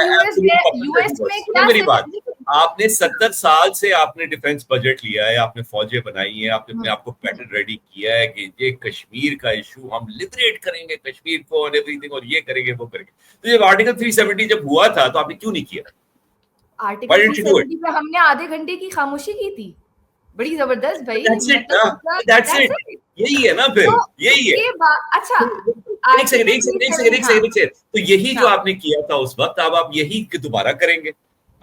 यूएस में सुनो क्या मेरी सेटअप बात। देखिए। आपने 70 साल से आपने डिफेंस बजट लिया है, आपने फौजें बनाई हैं, आपने अपने आप को पैटर्न रेडी किया है कि ये कश्मीर का इशू हम लिबरेट करेंगे कश्मीर को और एवरीथिंग, और ये करेंगे वो करेंगे। तो जब आर्टिकल 370 जब हुआ था तो आपने क्यों नहीं किया? Article why didn't you do it? 370 पे हमने आधे घंटे की खामोशी की थी, बड़ी जबरदस्त भाई, दैट्स इट ना, मतलब दैट्स that's इट, it। यही है ना, फिर तो यही है। उसके बाद अच्छा, एक सेकंड आर्टिकल एक सेकंड एक सेकंड 370, एक हाँ सेकंड एक सेकंड, तो यही जो हाँ आपने किया था उस वक्त, अब आप यही दोबारा करेंगे।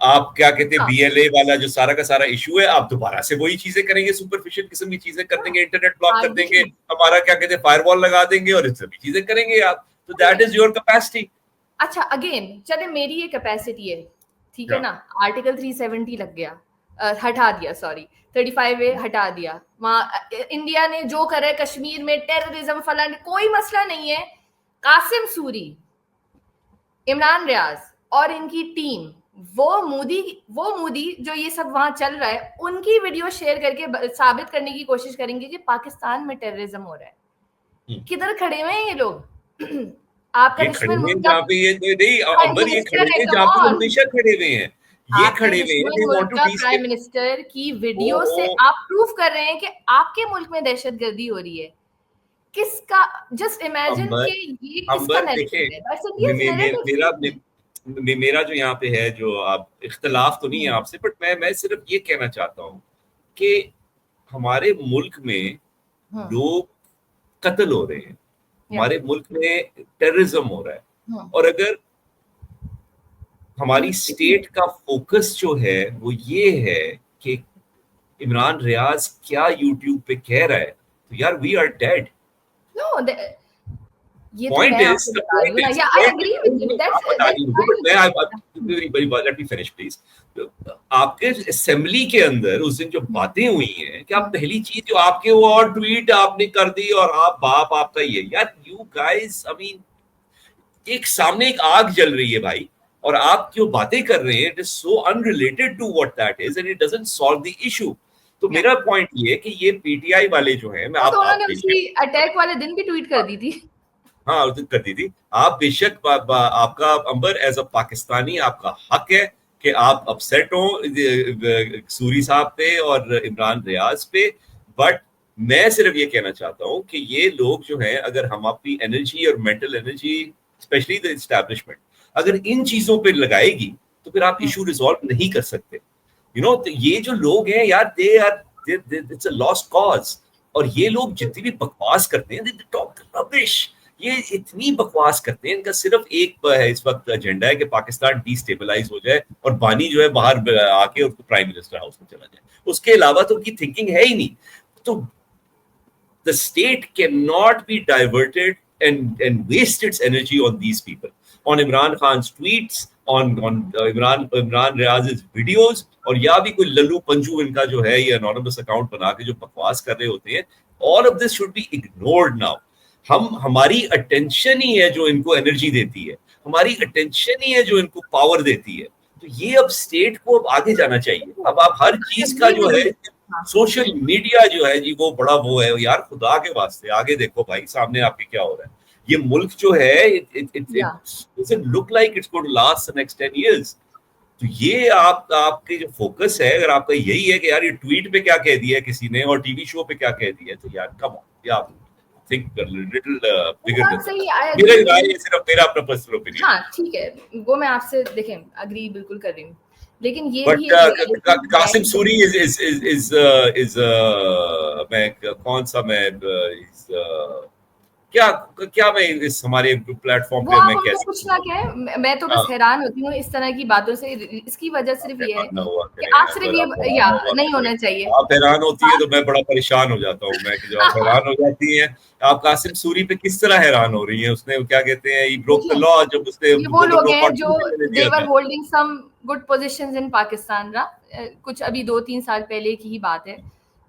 आप क्या कहते हैं, हाँ बीएलए वाला जो सारा का सारा इशू है, आप दोबारा से वही चीजें करेंगे, सुपरफिशियल किस्म की चीजें कर हाँ, देंगे, इंटरनेट ब्लॉक कर देंगे, आगे हमारा क्या कहते हैं फायरवॉल लगा देंगे, और ये सभी चीजें करेंगे आप। तो दैट इज योर कैपेसिटी। अच्छा अगेन चले, मेरी ये कैपेसिटी है, ठीक है क्या? ना। आर्टिकल 370 लग गया, हटा दिया, सॉरी 35A हटा दिया। वहाँ इंडिया ने जो करा है कश्मीर में, टेररिज्म फलाने, कोई मसला नहीं है। कासिम सूरी, इमरान रियाज और इनकी टीम, वो मोदी जो ये सब वहां चल रहा है, उनकी वीडियो शेयर करके साबित करने की कोशिश करेंगे कि पाकिस्तान में टेररिज्म हो रहा है। किधर खड़े हुए हैं ये लोग? आपका ये खड़े दुश्मन हुए हैं मुल्क का जहाँ पे ये नहीं, प्राइम अंबर, ये खड़े मिनिस्टर है, हुए हैं कम जहाँ पे वो ऑन। हमेशा खड़े हुए हैं। ये आपके खड़े हुए हैं, दुश्मन दे वांट मुल्क टू का टीच प्राइम के। मिनिस्टर की ओ वीडियो से ओ, आप प्रूफ कर रहे हैं कि आपके मुल्क में दहशतगर्दी हो रही है। किसका, जस्ट इमेजिन अंबर, कि ये किसका देखे, नैरेटिव है, दैट्स इंडियंस नैरेटिव। मेरा जो यहाँ पे है, जो आप इख्तलाफ तो नहीं है आपसे, बट मैं सिर्फ ये कहना चाहता हूँ कि हमारे मुल्क में लोग कत्ल हो रहे हैं, हमारे मुल्क में टेररिज्म हो रहा है, और अगर हमारी स्टेट का फोकस जो है वो ये है कि इमरान रियाज क्या यूट्यूब पे कह रहा है, तो यार वी आर डेड। नो, ये तो Point मैं is, आपको the बता रही point हूँ ना, is, या आई एग्री विद यू, आप दैट्स बता दैट्स रही हो, but fine. let me finish please। आपके असेंबली के अंदर उस दिन जो बातें हुई हैं, कि आप पहली चीज जो आपके वो और ट्वीट आपने कर दी, और आप बाप आपका ये, यार यू गाइस, आई मीन, एक सामने एक आग जल रही है भाई, और आप जो बातें कर रहे हैं, it is so unrelated to what that is, and it doesn't solve the issue. तो मेरा पॉइंट ये है कि ये पीटीआई वाले जो हैं, मैं वो तो आप उन्होंने बेशक, उसी अटैक वाले दिन भी ट्वीट कर दी थी। हाँ उस दिन कर दी थी, आप बेशक आपका अंबर एज अ पाकिस्तानी आपका हक है कि आप अपसेट हो सूरी साहब पे और इमरान रियाज पे, बट मैं सिर्फ ये कहना चाहता हूँ कि ये लोग जो हैं, अगर हम अपनी एनर्जी और mental energy, specially the establishment, अगर इन चीजों पे लगाएगी, तो फिर आप इशू रिजॉल्व नहीं कर सकते। तो ये जो लोग हैं यार, they are, it's a lost cause. और ये लोग जितनी भी बकवास करते हैं, दे टॉक रबिश ये इतनी बकवास करते हैं, इनका सिर्फ एक है इस वक्त एजेंडा है कि पाकिस्तान डिस्टेबलाइज हो जाए और बानी जो है बाहर आके उसको प्राइम मिनिस्टर हाउस में चला जाए, उसके अलावा तो उनकी थिंकिंग है ही नहीं। तो the state cannot be diverted and waste its energy on these people, on Imran Khan's tweets, on Imran Riaz's videos, और या भी कोई लल्लू पंजू इनका जो है ये anonymous account बना के जो बकवास कर रहे होते हैं, all of this should be ignored now। हमारी अटेंशन ही है जो इनको एनर्जी देती है, हमारी अटेंशन ही है जो इनको पावर देती है। तो ये अब स्टेट को अब आगे जाना चाहिए। अब आप हर चीज का जो है सोशल मीडिया जो है जी वो बड़ा वो है यार, खुदा के वास्ते आगे देखो भाई, सामने आपके क्या हो रहा है। ये मुल्क जो है it look like it's going to last the next 10 years। तो ये आपके जो फोकस है, अगर आपका यही है कि यार ये ट्वीट पे क्या कह दिया किसी ने और टीवी शो पे क्या कह दिया, तो यार कम ऑन, यार think little bigger than that. मेरा राय सिर्फ मेरा अपना पर्सनल ओपिनियन। हाँ ठीक है, वो मैं आपसे देखें अग्री बिल्कुल कर रही हूँ, लेकिन ये बट कासिम सूरी इज मैं कौन सा मैं क्या मैं इस हमारे प्लेटफॉर्म पे मैं कैसे पूछना क्या है, मैं तो बस हैरान होती हूँ इस तरह की बातों से। इसकी वजह सिर्फ ये है कि आप सिर्फ ये या नहीं होना चाहिए। आप हैरान होती है तो मैं बड़ा परेशान हो जाता हूँ मैं, कि जो आप हैरान हो जाती हैं। आप कासिम सूरी पे किस तरह हैरान हो रही हैं? उसने क्या कहते हैं, ही ब्रोक द लॉ। जब उसने वो लोग हैं जो they were holding some good positions in Pakistan ना, कुछ अभी 2-3 साल पहले की ही बात है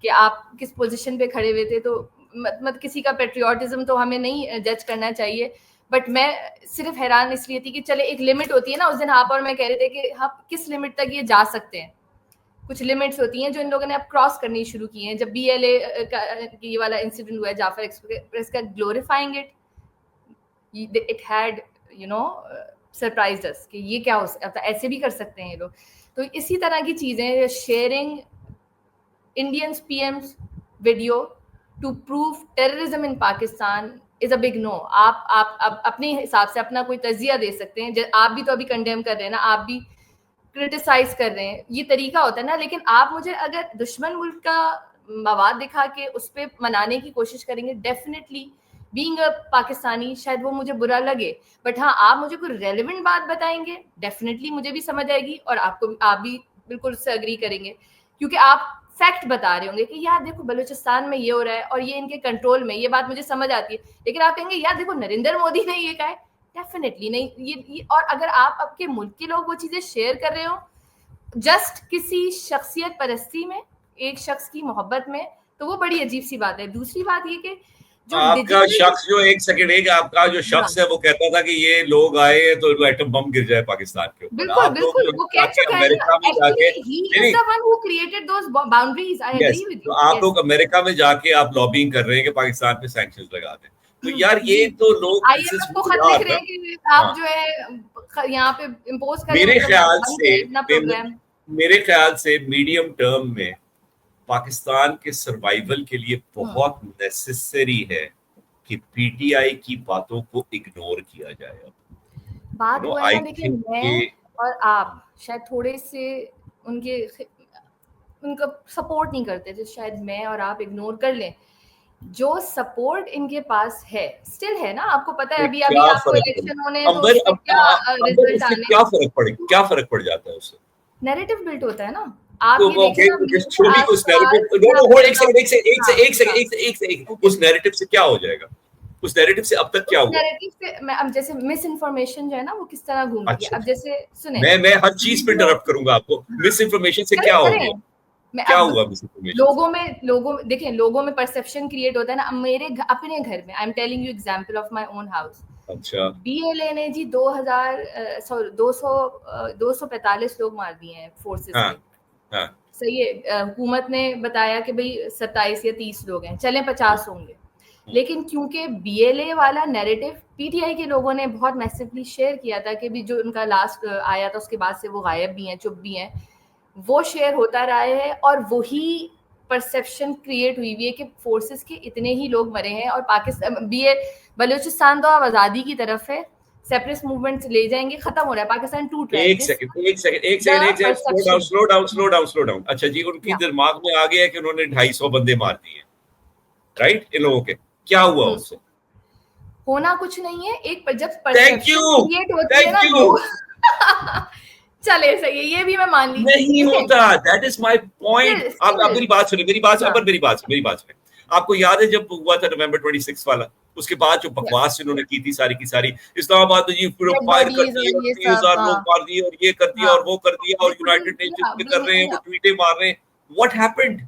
कि आप किस पोजीशन पे खड़े हुए थे। तो मतलब किसी का पेट्रियोटिज्म तो हमें नहीं जज करना चाहिए, बट मैं सिर्फ हैरान इसलिए थी कि चले एक लिमिट होती है ना। उस दिन आप और मैं कह रहे थे कि हम किस लिमिट तक ये जा सकते हैं। कुछ लिमिट्स होती हैं जो इन लोगों ने अब क्रॉस करनी शुरू की हैं। जब BLA का ये वाला इंसिडेंट हुआ है जाफर एक्सप्रेस का, glorifying it had you know surprised us कि ये क्या हो सकता, ऐसे भी कर सकते हैं ये लोग। तो इसी तरह की चीजें, sharing Indian PM's video to prove terrorism in Pakistan is a big no. आप अपने हिसाब से अपना कोई तजिया दे सकते हैं, आप भी तो अभी कंडेम कर रहे हैं ना, आप भी क्रिटिसाइज कर रहे हैं, ये तरीका होता है ना। लेकिन आप मुझे अगर दुश्मन मुल्क का मवाद दिखा के उस पर मनाने की कोशिश करेंगे, डेफिनेटली बीइंग अ पाकिस्तानी शायद वो मुझे बुरा लगे, बट हाँ आप मुझे कोई रेलिवेंट बात बताएंगे, डेफिनेटली मुझे भी समझ आएगी और आप भी बिल्कुल उससे अग्री करेंगे, क्योंकि आप फैक्ट बता रहे होंगे कि यार देखो बलूचिस्तान में ये हो रहा है और ये इनके कंट्रोल में, ये बात मुझे समझ आती है। लेकिन आप कहेंगे यार देखो नरेंद्र मोदी ने ये कहा है, डेफिनेटली नहीं। ये और अगर आप आपके मुल्क के लोग वो चीजें शेयर कर रहे हो जस्ट किसी शख्सियत परस्ती में, एक शख्स की मोहब्बत में, तो वो बड़ी अजीब सी बात है। दूसरी बात ये कि जो आपका शख्स जो एक सेकंड एक आपका जो शख्स है वो कहता था कि ये लोग आए तो एटम बम गिर जाए पाकिस्तान के ऊपर। बिल्कुल बिल्कुल वो कह चुका है। Actually he is the one who created those boundaries. I agree with you. तो आप लोग अमेरिका में जाके आप लॉबिंग कर रहे हैं कि पाकिस्तान पे सैंक्शंस लगा दें। तो यार ये तो लोग IMF को खत लिख रहे हैं कि आप जो है यहाँ पे इंपोज करें। मेरे ख्याल से मीडियम टर्म में पाकिस्तान के सर्वाइवल के लिए बहुत नेसेसरी है कि PTI की बातों को इग्नोर किया जाए। बात वो है, लेकिन मैं और आप शायद थोड़े से उनका सपोर्ट नहीं करते थे, शायद मैं और आप इग्नोर कर लें। जो सपोर्ट इनके पास है स्टिल है ना, आपको पता है अभी आपको इलेक्शन होने तो क्या रिजल्ट आने, क्या फर्क पड़ जाता है उससे? नैरेटिव बिल्ड होता है ना। उस नैरेटिव से क्या हो जाएगा? उस नैरेटिव से अब तक क्या हुआ? नैरेटिव से मैं अब जैसे मिस इन्फॉर्मेशन जो है ना वो किस तरह घूम रही है। अब जैसे सुने, मैं हर चीज पे इंटरप्ट करूंगा आपको। मिस इन्फॉर्मेशन से क्या होगा? क्या हुआ मिस इन्फॉर्मेशन? लोगों में देखें, लोगों में परसेप्शन क्रिएट होता है ना। मेरे अपने घर में, I am telling you example of my own house. अच्छा, BLA ने जी 245 लोग मार दिए हैं फोर्सेस ने। सही है, हुकूमत ने बताया कि भाई 27 या 30 लोग हैं, चलें 50 होंगे। लेकिन क्योंकि BLA वाला नैरेटिव PTI के लोगों ने बहुत मैसिवली शेयर किया था कि भी जो उनका लास्ट आया था उसके बाद से वो गायब भी हैं, चुप भी हैं, वो शेयर होता रहा है और वही परसेप्शन क्रिएट हुई है कि फोर्सेस के इतने ही लोग मरे हैं। और पाकिस्तान बलूचिस्तान तो अब आज़ादी की तरफ है, सेपरेटिस्ट मूवमेंट ले जाएंगे, खत्म हो रहा है, पाकिस्तान टूट रहा है। एक सेकंड स्लो डाउन। अच्छा जी, उनकी दिमाग में आ गया कि उन्होंने 250 बंदे मार दिए, राइट? इन लोगों के क्या हुआ उससे? होना कुछ नहीं है, एक जब थैंक परसेप्शन यू, क्रिएट होती है थैंक ना यू। लोग चले सही है, ये भी मैं मान ली। नहीं देखें, होता, दैट इज माय पॉइंट। आप स्टिल मेरी बात सुनिए, मेरी बात, हाँ अब मेरी बात सुनिए। आपको याद है जब हुआ था November 26 वाला, उसके बाद जो या बकवास इन्होंने की थी सारी की सारी, इस्लामाबाद में जी पूरा डेड फायर कर बॉडीज दिए और और ये सब, 3000 लोग हाँ मार दिए और ये कर दिया हाँ और वो कर दिया और बिल्कुल यूनाइटेड भी, नेशंस हाँ में कर रहे हैं, वो भी, ट्वीटे मार रहे हैं। What happened?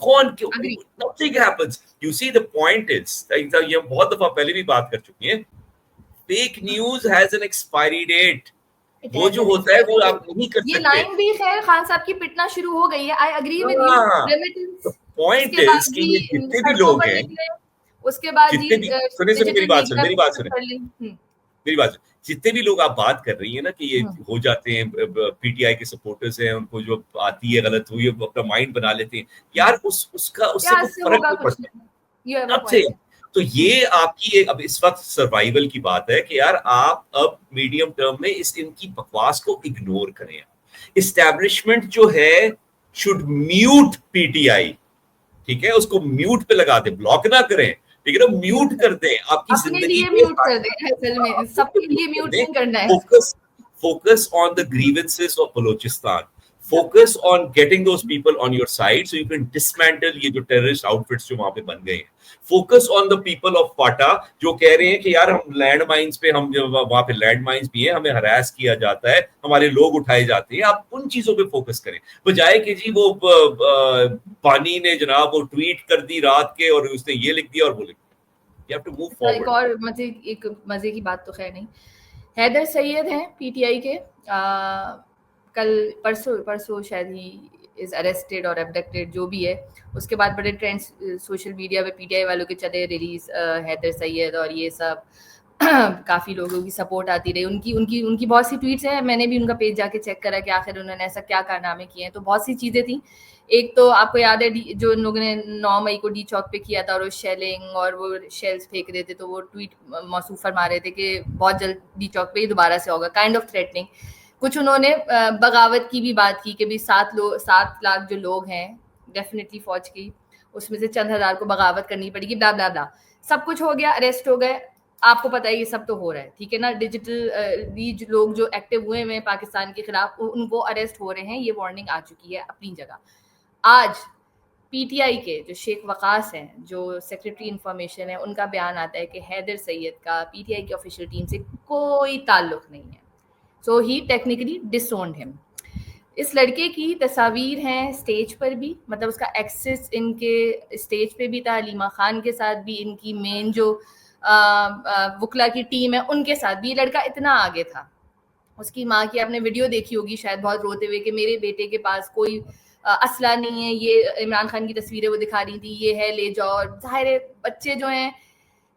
कौन क्यों? Agree. Nothing happens. You see the point is, ये हम बहुत दफा पहले भी बात कर चुके हैं, fake news has an expiry date. It वो हैज जो एन होता है वो एक्सपायरी डेट। आप नहीं कर ये सकते। लाइन भी खैर खान साहब की पिटना शुरू हो गई है, आई अग्री विद यू। हाँ, द रेमिटेंस, पॉइंट उसके इज बाद कि जी ये जितने भी सड़कों लोग पर हैं, निकले, उसके बाद जी जितने भी, सुनिए सुनिए डिजिटल मीडिया मेरी पे बात सब सुनिए, कर ली। मेरी बात सुनिए। जितने भी लोग आप बात कर रही है ना कि ये हम्म, हो जाते हैं, पीटीआई के सपोर्टर्स हैं, उनको जो आती है गलत हुई है वो अपना माइंड बना लेते हैं, हम्म। यार उसका उससे क्या कोई इससे फर्क होगा, नहीं कुछ पड़ता। नहीं। You have a nothing. Point. तो ये आपकी एक अब इस वक्त सर्वाइवल की बात है कि यार आप अब मीडियम टर्म में इस इनकी बकवास को इग्नोर करें। इस्टेब्लिशमेंट जो है शुड म्यूट पीटीआई, ठीक है, उसको म्यूट पे लगा दे, ब्लॉक ना करें, ठीक है ना, म्यूट म्यूट कर, कर दें आपकी अपने जिंदगी लिए में। म्यूट कर दे, असल में सबके लिए कर म्यूट दें, नहीं करना है इसको। Focus focus on the grievances of Balochistan, focus on getting those people on your side so you can dismantle ये जो terrorist outfits जो वहां पे बन गए हैं। Focus on the people of FATA जो कह रहे हैं कि यार हम लैंड माइंस पे, हम जब वहां पे लैंड माइंस भी है, हमें हरास किया जाता है, हमारे लोग उठाए जाते हैं। आप उन चीजों पे फोकस करें बजाय कि जी वो पानी ने जनाब वो ट्वीट कर दी रात के और उसने ये लिख दिया और वो लिख दिया। You have to move अच्छा, एक forward. और मजे की बात तो खैर नहीं, हैदर सैयद हैं पीटीआई के, कल परसों परसों शायद ही इज अरेस्टेड और अबडक्टेड, जो भी है। उसके बाद बड़े ट्रेंड्स सोशल मीडिया पे पीटीआई वालों के चले, रिलीज हैदर सैयद और ये सब काफ़ी लोगों की सपोर्ट आती रही। उनकी उनकी उनकी बहुत सी ट्वीट्स हैं, मैंने भी उनका पेज जाके चेक करा कि आखिर उन्होंने ऐसा क्या कारनामे किए हैं। तो बहुत सी चीज़ें थी। एक तो आपको याद है जो इन लोगों ने 9 मई को डी चौक पे किया था और वो शेलिंग और वो शेल्स फेंक रहे थे, तो वो ट्वीट मौसूफ फरमा रहे थे कि बहुत जल्द डी चौक पे ही दोबारा से होगा, काइंड ऑफ थ्रेटनिंग। कुछ उन्होंने बगावत की भी बात की कि भी 7 लाख जो लोग हैं डेफिनेटली फौज की, उसमें से चंद हज़ार को बगावत करनी पड़ेगी, ब्ला ब्ला ब्ला। सब कुछ हो गया, अरेस्ट हो गए। आपको पता है ये सब तो हो रहा है, ठीक है ना। डिजिटल भी लोग जो एक्टिव हुए हैं पाकिस्तान के खिलाफ, उनको अरेस्ट हो रहे हैं, ये वार्निंग आ चुकी है अपनी जगह। आज पीटीआई के जो शेख वकास हैं, जो सेक्रेटरी इंफॉर्मेशन है, उनका बयान आता है कि हैदर सैयद का पीटीआई की ऑफिशियल टीम से कोई ताल्लुक नहीं है, सो ही टेक्निकली डिसोन्ड हिम। इस लड़के की तस्वीर हैं स्टेज पर भी, मतलब उसका एक्सेस इनके स्टेज पे भी था, हलीमा खान के साथ भी, इनकी मेन जो वकला की टीम है उनके साथ भी। लड़का इतना आगे था, उसकी माँ की आपने वीडियो देखी होगी शायद, बहुत रोते हुए कि मेरे बेटे के पास कोई असला नहीं है, ये इमरान खान की तस्वीरें वो दिखा रही थी, ये है ले जाओ। जाहिर है बच्चे जो हैं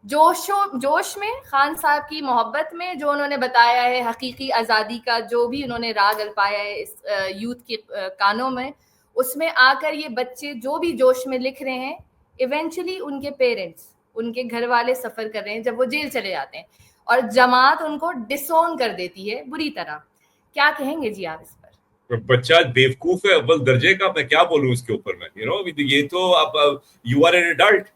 जोश में, खान साहब की मोहब्बत में, जो उन्होंने बताया है हकीकी आज़ादी का जो भी उन्होंने राग अल्पाया है इस यूथ के कानों में, उसमें आकर ये बच्चे जो भी जोश में लिख रहे हैं, इवेंचुअली उनके पेरेंट्स, उनके घर वाले सफ़र कर रहे हैं जब वो जेल चले जाते हैं, और जमात उनको डिसोन कर देती है बुरी तरह। क्या कहेंगे जी आप इस पर? बच्चा बेवकूफ है अव्वल दर्जे का, मैं क्या बोलूं इसके ऊपर में, ये तो आप, यू आर एन एडल्ट।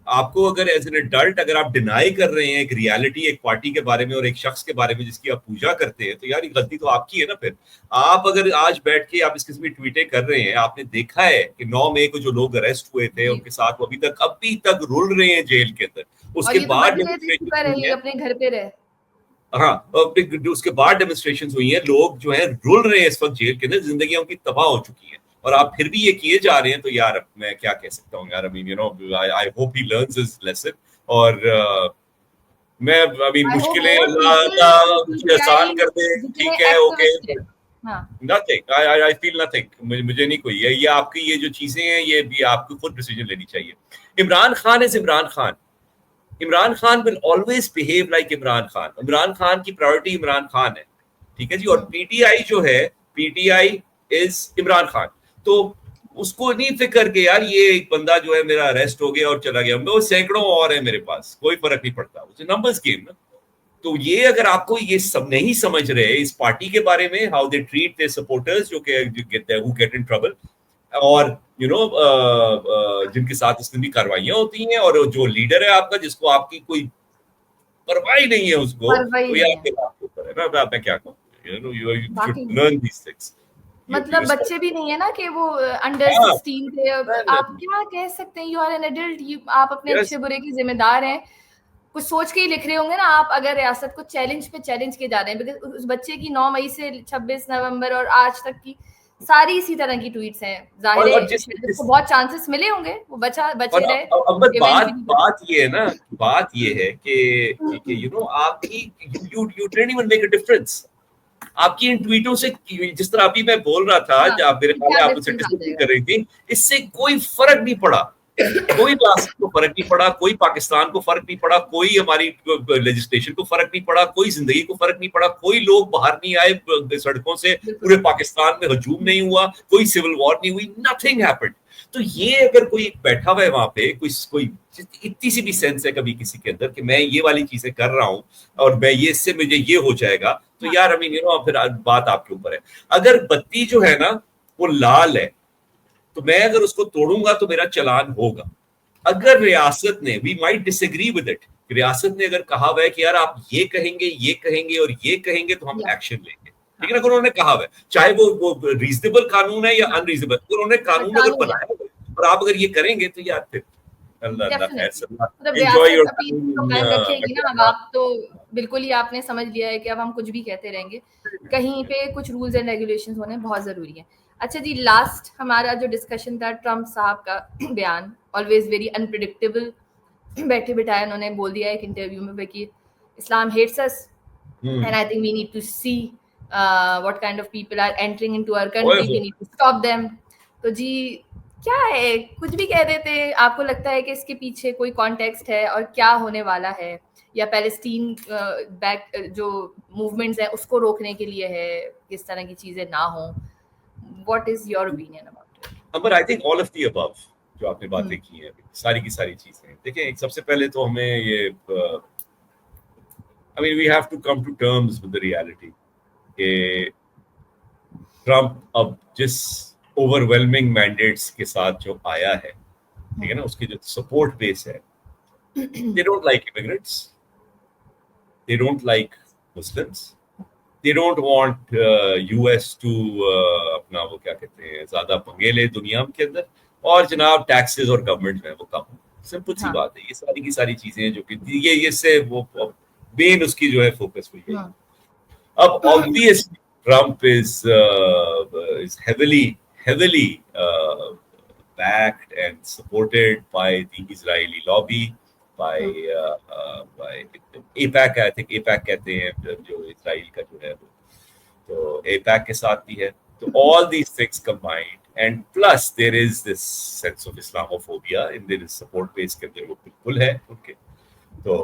आपको अगर एज एन एडल्ट अगर आप डिनाई कर रहे हैं एक रियलिटी, एक पार्टी के बारे में और एक शख्स के बारे में जिसकी आप पूजा करते हैं, तो यार ये गलती तो आपकी है ना। फिर आप अगर आज बैठ के आप इस किस्म की ट्वीटें कर रहे हैं, आपने देखा है कि 9 मई को जो लोग अरेस्ट हुए थे उनके साथ वो अभी तक रुल रहे हैं जेल के अंदर। और उसके ये तो बाद मजे लेते इसी पर है, ये अपने घर पे रहे। हाँ, उसके बाद डेमोन्स्ट्रेशन हुई हैं, लोग जो है रुल रहे हैं इस वक्त जेल के अंदर, जिंदगी उनकी तबाह हो चुकी है, और आप फिर भी ये किए जा रहे हैं। तो यार मैं क्या कह सकता हूँ यार, I hope he learns his lesson. और मैं अभी आई होप मुश्किलें मोर अल्लाह पीपल, का मुझे आसान पीटीआई कर दे, जितने ठीक है, ओके, एक्टिविस्ट हैं, हाँ नथिंग, आई फील नथिंग, मुझे नहीं कोई ये आपकी ये जो चीजें हैं ये भी आपको खुद डिसीजन लेनी चाहिए। Imran Khan is Imran Khan. Imran Khan will always behave like Imran Khan. Imran Khan की प्रायोरिटी इमरान खान है, ठीक है जी। और पीटीआई जो है, पीटीआई इज इमरान खान। तो उसको नहीं फिक्र के यार ये एक बंदा जो है मेरा अरेस्ट हो गया और चला गया, वो सैकड़ों और है मेरे पास, कोई फर्क नहीं पड़ता, उसे नंबर्स गेम ना। तो ये अगर आपको ये सब नहीं समझ रहे इस पार्टी के बारे में, how they treat their supporters जो गेट इन ट्रबल, और जिनके साथ इस तरह की कार्रवाइयां होती हैं, और जो लीडर है आपका जिसको आपकी कोई परवाह ही नहीं है उसको, पर वही तो ये नहीं है आपके बाप के ऊपर है ना, मैं क्या कहूँ, you should बाकी। learn these things. मतलब बच्चे भी नहीं है ना कि वो अंडर हाँ, 16 थे, आप क्या कह सकते हैं, यू आर एन एडल्ट, आप अपने यस, अच्छे बुरे की जिम्मेदार हैं, कुछ सोच के ही लिख रहे होंगे ना आप, अगर रियासत को चैलेंज पे चैलेंज किए जा रहे हैं, बिकॉज उस बच्चे की 9 मई से 26 नवंबर और आज तक की सारी इसी तरह की ट्वीट्स हैं, जाहिर और है शायद उसको बहुत चांसेस मिले होंगे, वो और बचे रहे अब बस बात इवेंचुअली। बात ये है ना, बात ये है कि आपकी you didn't even make a difference आपकी इन ट्वीटों से, जिस तरह अभी मैं बोल रहा था, हाँ, जब आप मेरे ख्याल क्या में आप मुझसे डिफरेंस आ डिस्कशन जाएगा। कर रही थी, इससे कोई फर्क नहीं पड़ा, कोई रियासत को फर्क नहीं पड़ा, कोई पाकिस्तान को फर्क नहीं पड़ा, कोई हमारी लेजिस्लेशन को फर्क नहीं पड़ा, कोई जिंदगी को फर्क नहीं पड़ा, कोई लोग बाहर नहीं आए सड़कों से, बिल्कुल पूरे पाकिस्तान में हजूम नहीं हुआ, कोई सिविल वॉर नहीं हुई, नथिंग हैपेंड। तो ये अगर कोई बैठा हुआ है वहां पे, कोई इतनी सी भी सेंस है कभी किसी के अंदर कि मैं ये वाली चीजें कर रहा हूं और मैं ये, इससे मुझे ये हो जाएगा, तो हाँ, यार फिर बात आपके ऊपर है। अगर बत्ती जो है ना वो लाल है, तो मैं अगर उसको तोड़ूंगा तो मेरा चालान होगा। अगर रियासत ने, we might disagree with it, रियासत ने अगर कहा हुआ है कि यार आप ये कहेंगे और ये कहेंगे तो हम या एक्शन लेंगे, हाँ, ठीक है ना, अगर उन्होंने कहा हुआ है, चाहे वो रीजनेबल कानून है या हाँ, अनरीजनेबल, उन्होंने बट कानून अगर कानून है बनाया हुआ है और आप अगर ये करेंगे तो यार फिर अल्लाह अल्लाह खैर डेफिनेटली, मतलब सल्ला, एंजॉय रियासत योर अपनी तो टाइम, कायम रखेगी ना, अब आप तो बिल्कुल ही आपने समझ लिया है कि अब हम कुछ भी कहते रहेंगे, कहीं पे कुछ रूल्स एंड रेगुलेशंस होने बहुत ज़रूरी है। अच्छा जी, लास्ट हमारा जो डिस्कशन था ट्रम्प साहब का बयान, ऑलवेज वेरी अनप्रिडिक्टेबल, बैठे बिठाए उन्होंने बोल दिया एक इंटरव्यू में कि Islam hates us and I think we need to see what kind of people are entering into our ओए country. हो। We need to stop them. तो जी क्या है, कुछ भी कह देते, आपको लगता है कि इसके पीछे कोई कॉन्टेक्स्ट है और क्या होने वाला है, या पैलेस्टीन बैक जो मूवमेंट्स हैं उसको रोकने के लिए है, किस तरह की चीजें ना हो, what is your opinion about but I think all of the above जो आपने बातें इट? की हैं सारी की सारी चीजें, देखिए एक सबसे पहले तो हमें ये I mean we have to come to terms with the reality कि ट्रम्प अब जिस ओवरवेलमिंग मैंडेट्स के साथ जो आया है, ठीक है ना, उसकी जो सपोर्ट बेस है, they don't like immigrants, they don't like Muslims, they don't want US to अपना वो क्या कहते हैं ज्यादा पंगे ले दुनिया के अंदर, और जनाब टैक्सेस और गवर्नमेंट में वो कम, सिंपल सी हाँ, बात है। ये सारी की सारी चीजें जो कि ये से वो मेन उसकी जो है फोकस हुई है। हाँ, अब obviously Trump is heavily backed and supported by the Israeli lobby, by by APAC, I think APAC कहते हैं जो इसराइल का जो है वो, तो APAC के साथ भी है। तो all these things combined and plus there is this sense of Islamophobia in their support base के अंदर वो बिल्कुल है उनके। तो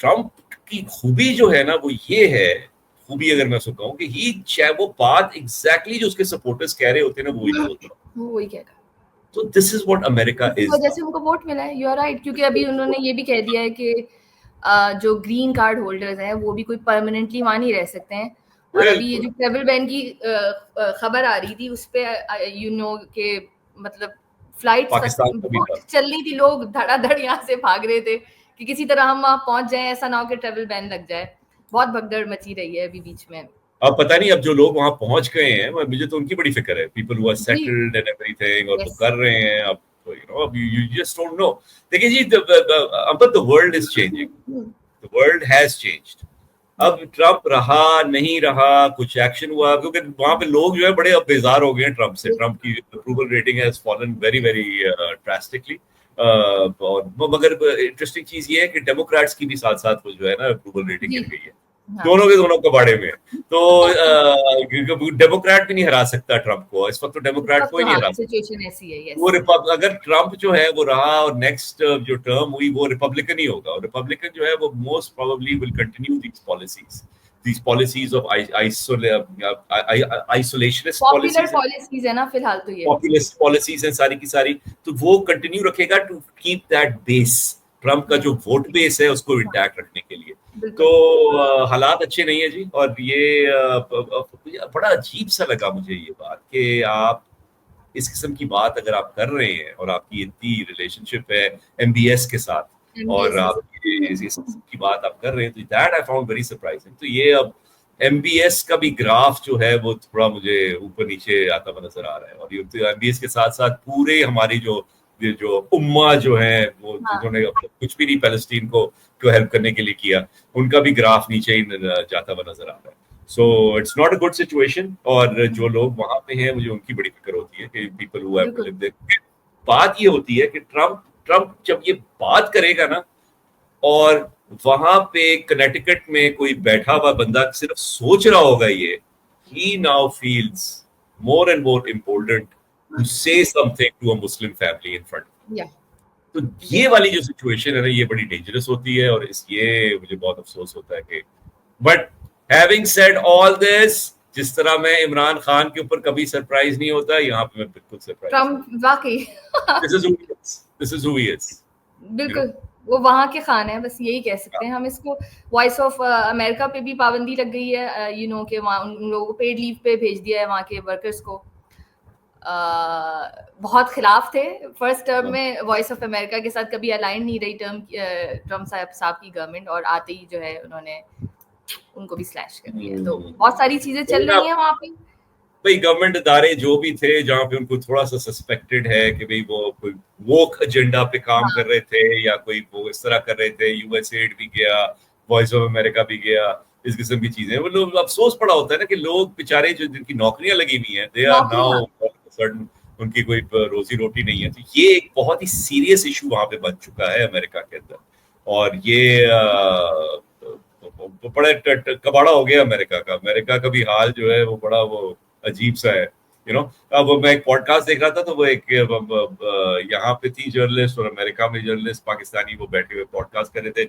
ट्रम्प की खूबी जो है ना वो ये है, खूबी अगर मैं उसको कहूँ कि ही चाहे वो बात एग्जैक्टली जो उसके सपोर्टर्स कह रहे होते हैं ना वो ही बोलता है। वो वही कह रहा है, तो दिस इज व्हाट अमेरिका इस इज वजह नाउ। से उनको वोट मिला है, यू आर राइट, क्योंकि अभी उन्होंने ये भी कह दिया है कि जो ग्रीन कार्ड होल्डर्स हैं वो भी कोई परमानेंटली वहाँ नहीं रह सकते हैं, और अभी ये बिल्कुल जो ट्रेवल बैन की खबर आ रही थी उस पे के मतलब फ्लाइट्स पाकिस्तान का भी था। बहुत चल रही थी, लोग धड़ाधड़ यहाँ से भाग रहे थे कि किसी तरह हम वहाँ पहुंच जाएं, ऐसा ना हो कि ट्रेवल बैन लग जाए, बहुत भगदड़ मची रही है अभी बीच में। अब पता नहीं अब जो लोग वहां पहुंच गए हैं, मुझे तो उनकी बड़ी फिक्र है, people who R G, settled and everything, और वो यस, कर रहे हैं अब, अब यू जस्ट डोंट नो। देखिए जी, अब the world is changing, the world has changed. अब ट्रम्प रहा नहीं रहा, कुछ एक्शन हुआ, क्योंकि वहां पे लोग जो है बड़े अब बेजार हो गए हैं ट्रम्प से। ट्रम्प की approval rating has fallen very very drastically. और मगर इंटरेस्टिंग चीज ये है कि डेमोक्रेट्स की भी साथ साथ वो जो है ना अप्रूवल रेटिंग जी, गिर गई है, हाँ, दोनों के दोनों कबाड़े में। तो डेमोक्रेट भी नहीं हरा सकता ट्रम्प को इस वक्त, तो इस डेमोक्रेट वक्त कोई तो नहीं हाँ हरा सकता। सिचुएशन ऐसी है, वो यस, अगर ट्रम्प जो है वो रहा और नेक्स्ट जो टर्म हुई वो रिपब्लिकन ही होगा, और रिपब्लिकन जो है वो most probably will continue these policies of isolationist popular policies, policies है ना फिलहाल तो ये, पॉपुलिस्ट पॉलिसीज हैं सारी की सारी, तो वो कंटिन्यू रखेगा to keep that base, Trump का यस, जो वोट बेस है उसको हाँ, इंटैक्ट रखने के लिए। तो बिल्कुल, हालात अच्छे नहीं है जी। और ये बड़ा अजीब सा लगा मुझे ये बात कि आप इस किस्म की बात अगर आप कर रहे हैं और आपकी इतनी रिलेशनशिप है एमबीएस के साथ, और एमबीएस आप इस की बात आप कर रहे हैं, तो that I found very surprising. तो ये अब एमबीएस का भी ग्राफ जो है वो थोड़ा मुझे ऊपर नीचे आता हुआ नजर आ रहा है, और ये एमबीएस के साथ साथ पूरे हमारी जो उम्मा जो है वो हाँ जिन्होंने कुछ भी नहीं पैलेस्टीन को हेल्प करने के लिए किया, उनका भी ग्राफ नीचे ही जाता हुआ नजर आ रहा है। So it's not a good situation. और जो लोग वहां पे हैं मुझे उनकी बड़ी फिक्र होती है कि पीपल हु हैव टू बिल्कुल लिव देयर। बात ये होती है कि ट्रम्प जब ये बात करेगा ना, और वहां पे कनेटिकट में कोई बैठा हुआ बंदा सिर्फ सोच रहा होगा ये, he now feels more and more important to say something to a Muslim family in front. या तो ये बिल्कुल वाली जो सिचुएशन है ना, ये बड़ी डेंजरस होती है, और इस ये मुझे बहुत अफसोस होता है कि, but having said all this, जिस तरह मैं इमरान खान के ऊपर कभी सरप्राइज नहीं होता, यहाँ पे मैं बिल्कुल सरप्राइज हूँ। ट्रम्प वाकई this is who he is, this is who he is, you know. बिल्कुल वो वहां के खान है, बस यही कह सकते हैं हम इसको। वॉइस ऑफ अमेरिका पे भी पाबंदी लग गई है, यू नो कि वहाँ उन लोगों को पेड लीव पे भेज दिया है वहाँ के वर्कर्स को। बहुत खिलाफ थे फर्स्ट टर्म में, वॉइस ऑफ अमेरिका के साथ कभी अलाइन नहीं रही ट्रम्प साहब की गवर्नमेंट, और आते ही जो है उन्होंने उनको भी स्लैश कर दिया। तो बहुत सारी चीजें चल रही हैं वहां पे। भाई गवर्नमेंट इदारे जो भी थे जहां पे उनको थोड़ा सा सस्पेक्टेड है कि भाई वो कोई वोक एजेंडा पे काम कर रहे थे, या कोई वो इस तरह कर रहे थे, यूएसएड भी गया, वॉइस ऑफ अमेरिका भी गया, इस किस्म की चीजें, वो लोग अफसोस पड़ा होता है ना कि लोग बेचारे जो जिनकी नौकरियां लगी हुई हैं, दे आर नाउ सर्टन उनकी कोई रोजी रोटी नहीं है। तो ये एक बहुत ही सीरियस इशू वहां पे बन चुका है अमेरिका के अंदर, और ये बड़ा कबाड़ा हो गया अमेरिका का। अमेरिका का भी हाल जो है वो बड़ा वो अजीब सा है, यू नो। अब मैं एक पॉडकास्ट देख रहा था, तो वो एक यहाँ पे थी जर्नलिस्ट, और अमेरिका में जर्नलिस्ट पाकिस्तानी, वो बैठे हुए पॉडकास्ट कर रहे थे।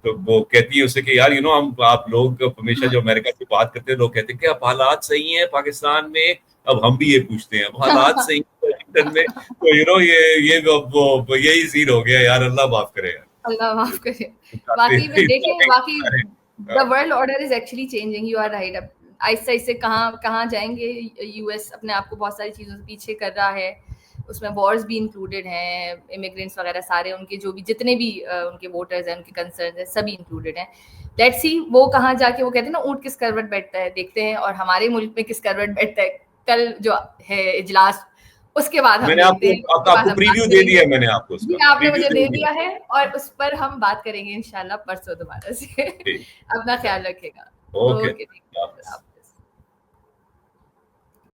तो वो कहती है उसे कि यार, यू नो, हम आप लोग हमेशा जो अमेरिका की बात करते हैं, लोग कहते हैं कि अब हालात सही हैं पाकिस्तान में। अब हम भी ये पूछते हैं, अब हालात सही हैं वाशिंगटन में? तो यू नो ये वो यही सीन हो गया यार, अल्लाह माफ करे यार। अल्लाह माफ करे। वाकई में देखें, वाकई the world order is actually changing, you are right. अब आहिस्ता आहिस्ता कहाँ जाएंगे, यूएस अपने आप को बहुत सारी चीज़ों से पीछे कर रहा है, उसमें वॉर्स भी इंक्लूडेड हैं, इमिग्रेंट्स वगैरह सारे, उनके जो भी जितने भी उनके वोटर्स हैं, उनके कंसर्न हैं, सभी इंक्लूडेड हैं। लेट्स सी वो कहाँ जाके, वो कहते हैं ना ऊँट किस करवट बैठता है, देखते हैं, और हमारे मुल्क में किस करवट बैठता है। कल जो है इजलास, उसके बाद हम मैंने देखते हैं, आपको प्रीव्यू दे दिया है, मैंने आपको जी उसका आपने प्रीव्यू मुझे दे दे दिया है, और उस पर हम बात करेंगे इंशाल्लाह परसों दोबारा से। दिया। अपना ख्याल रखेगा। ओके। ओके।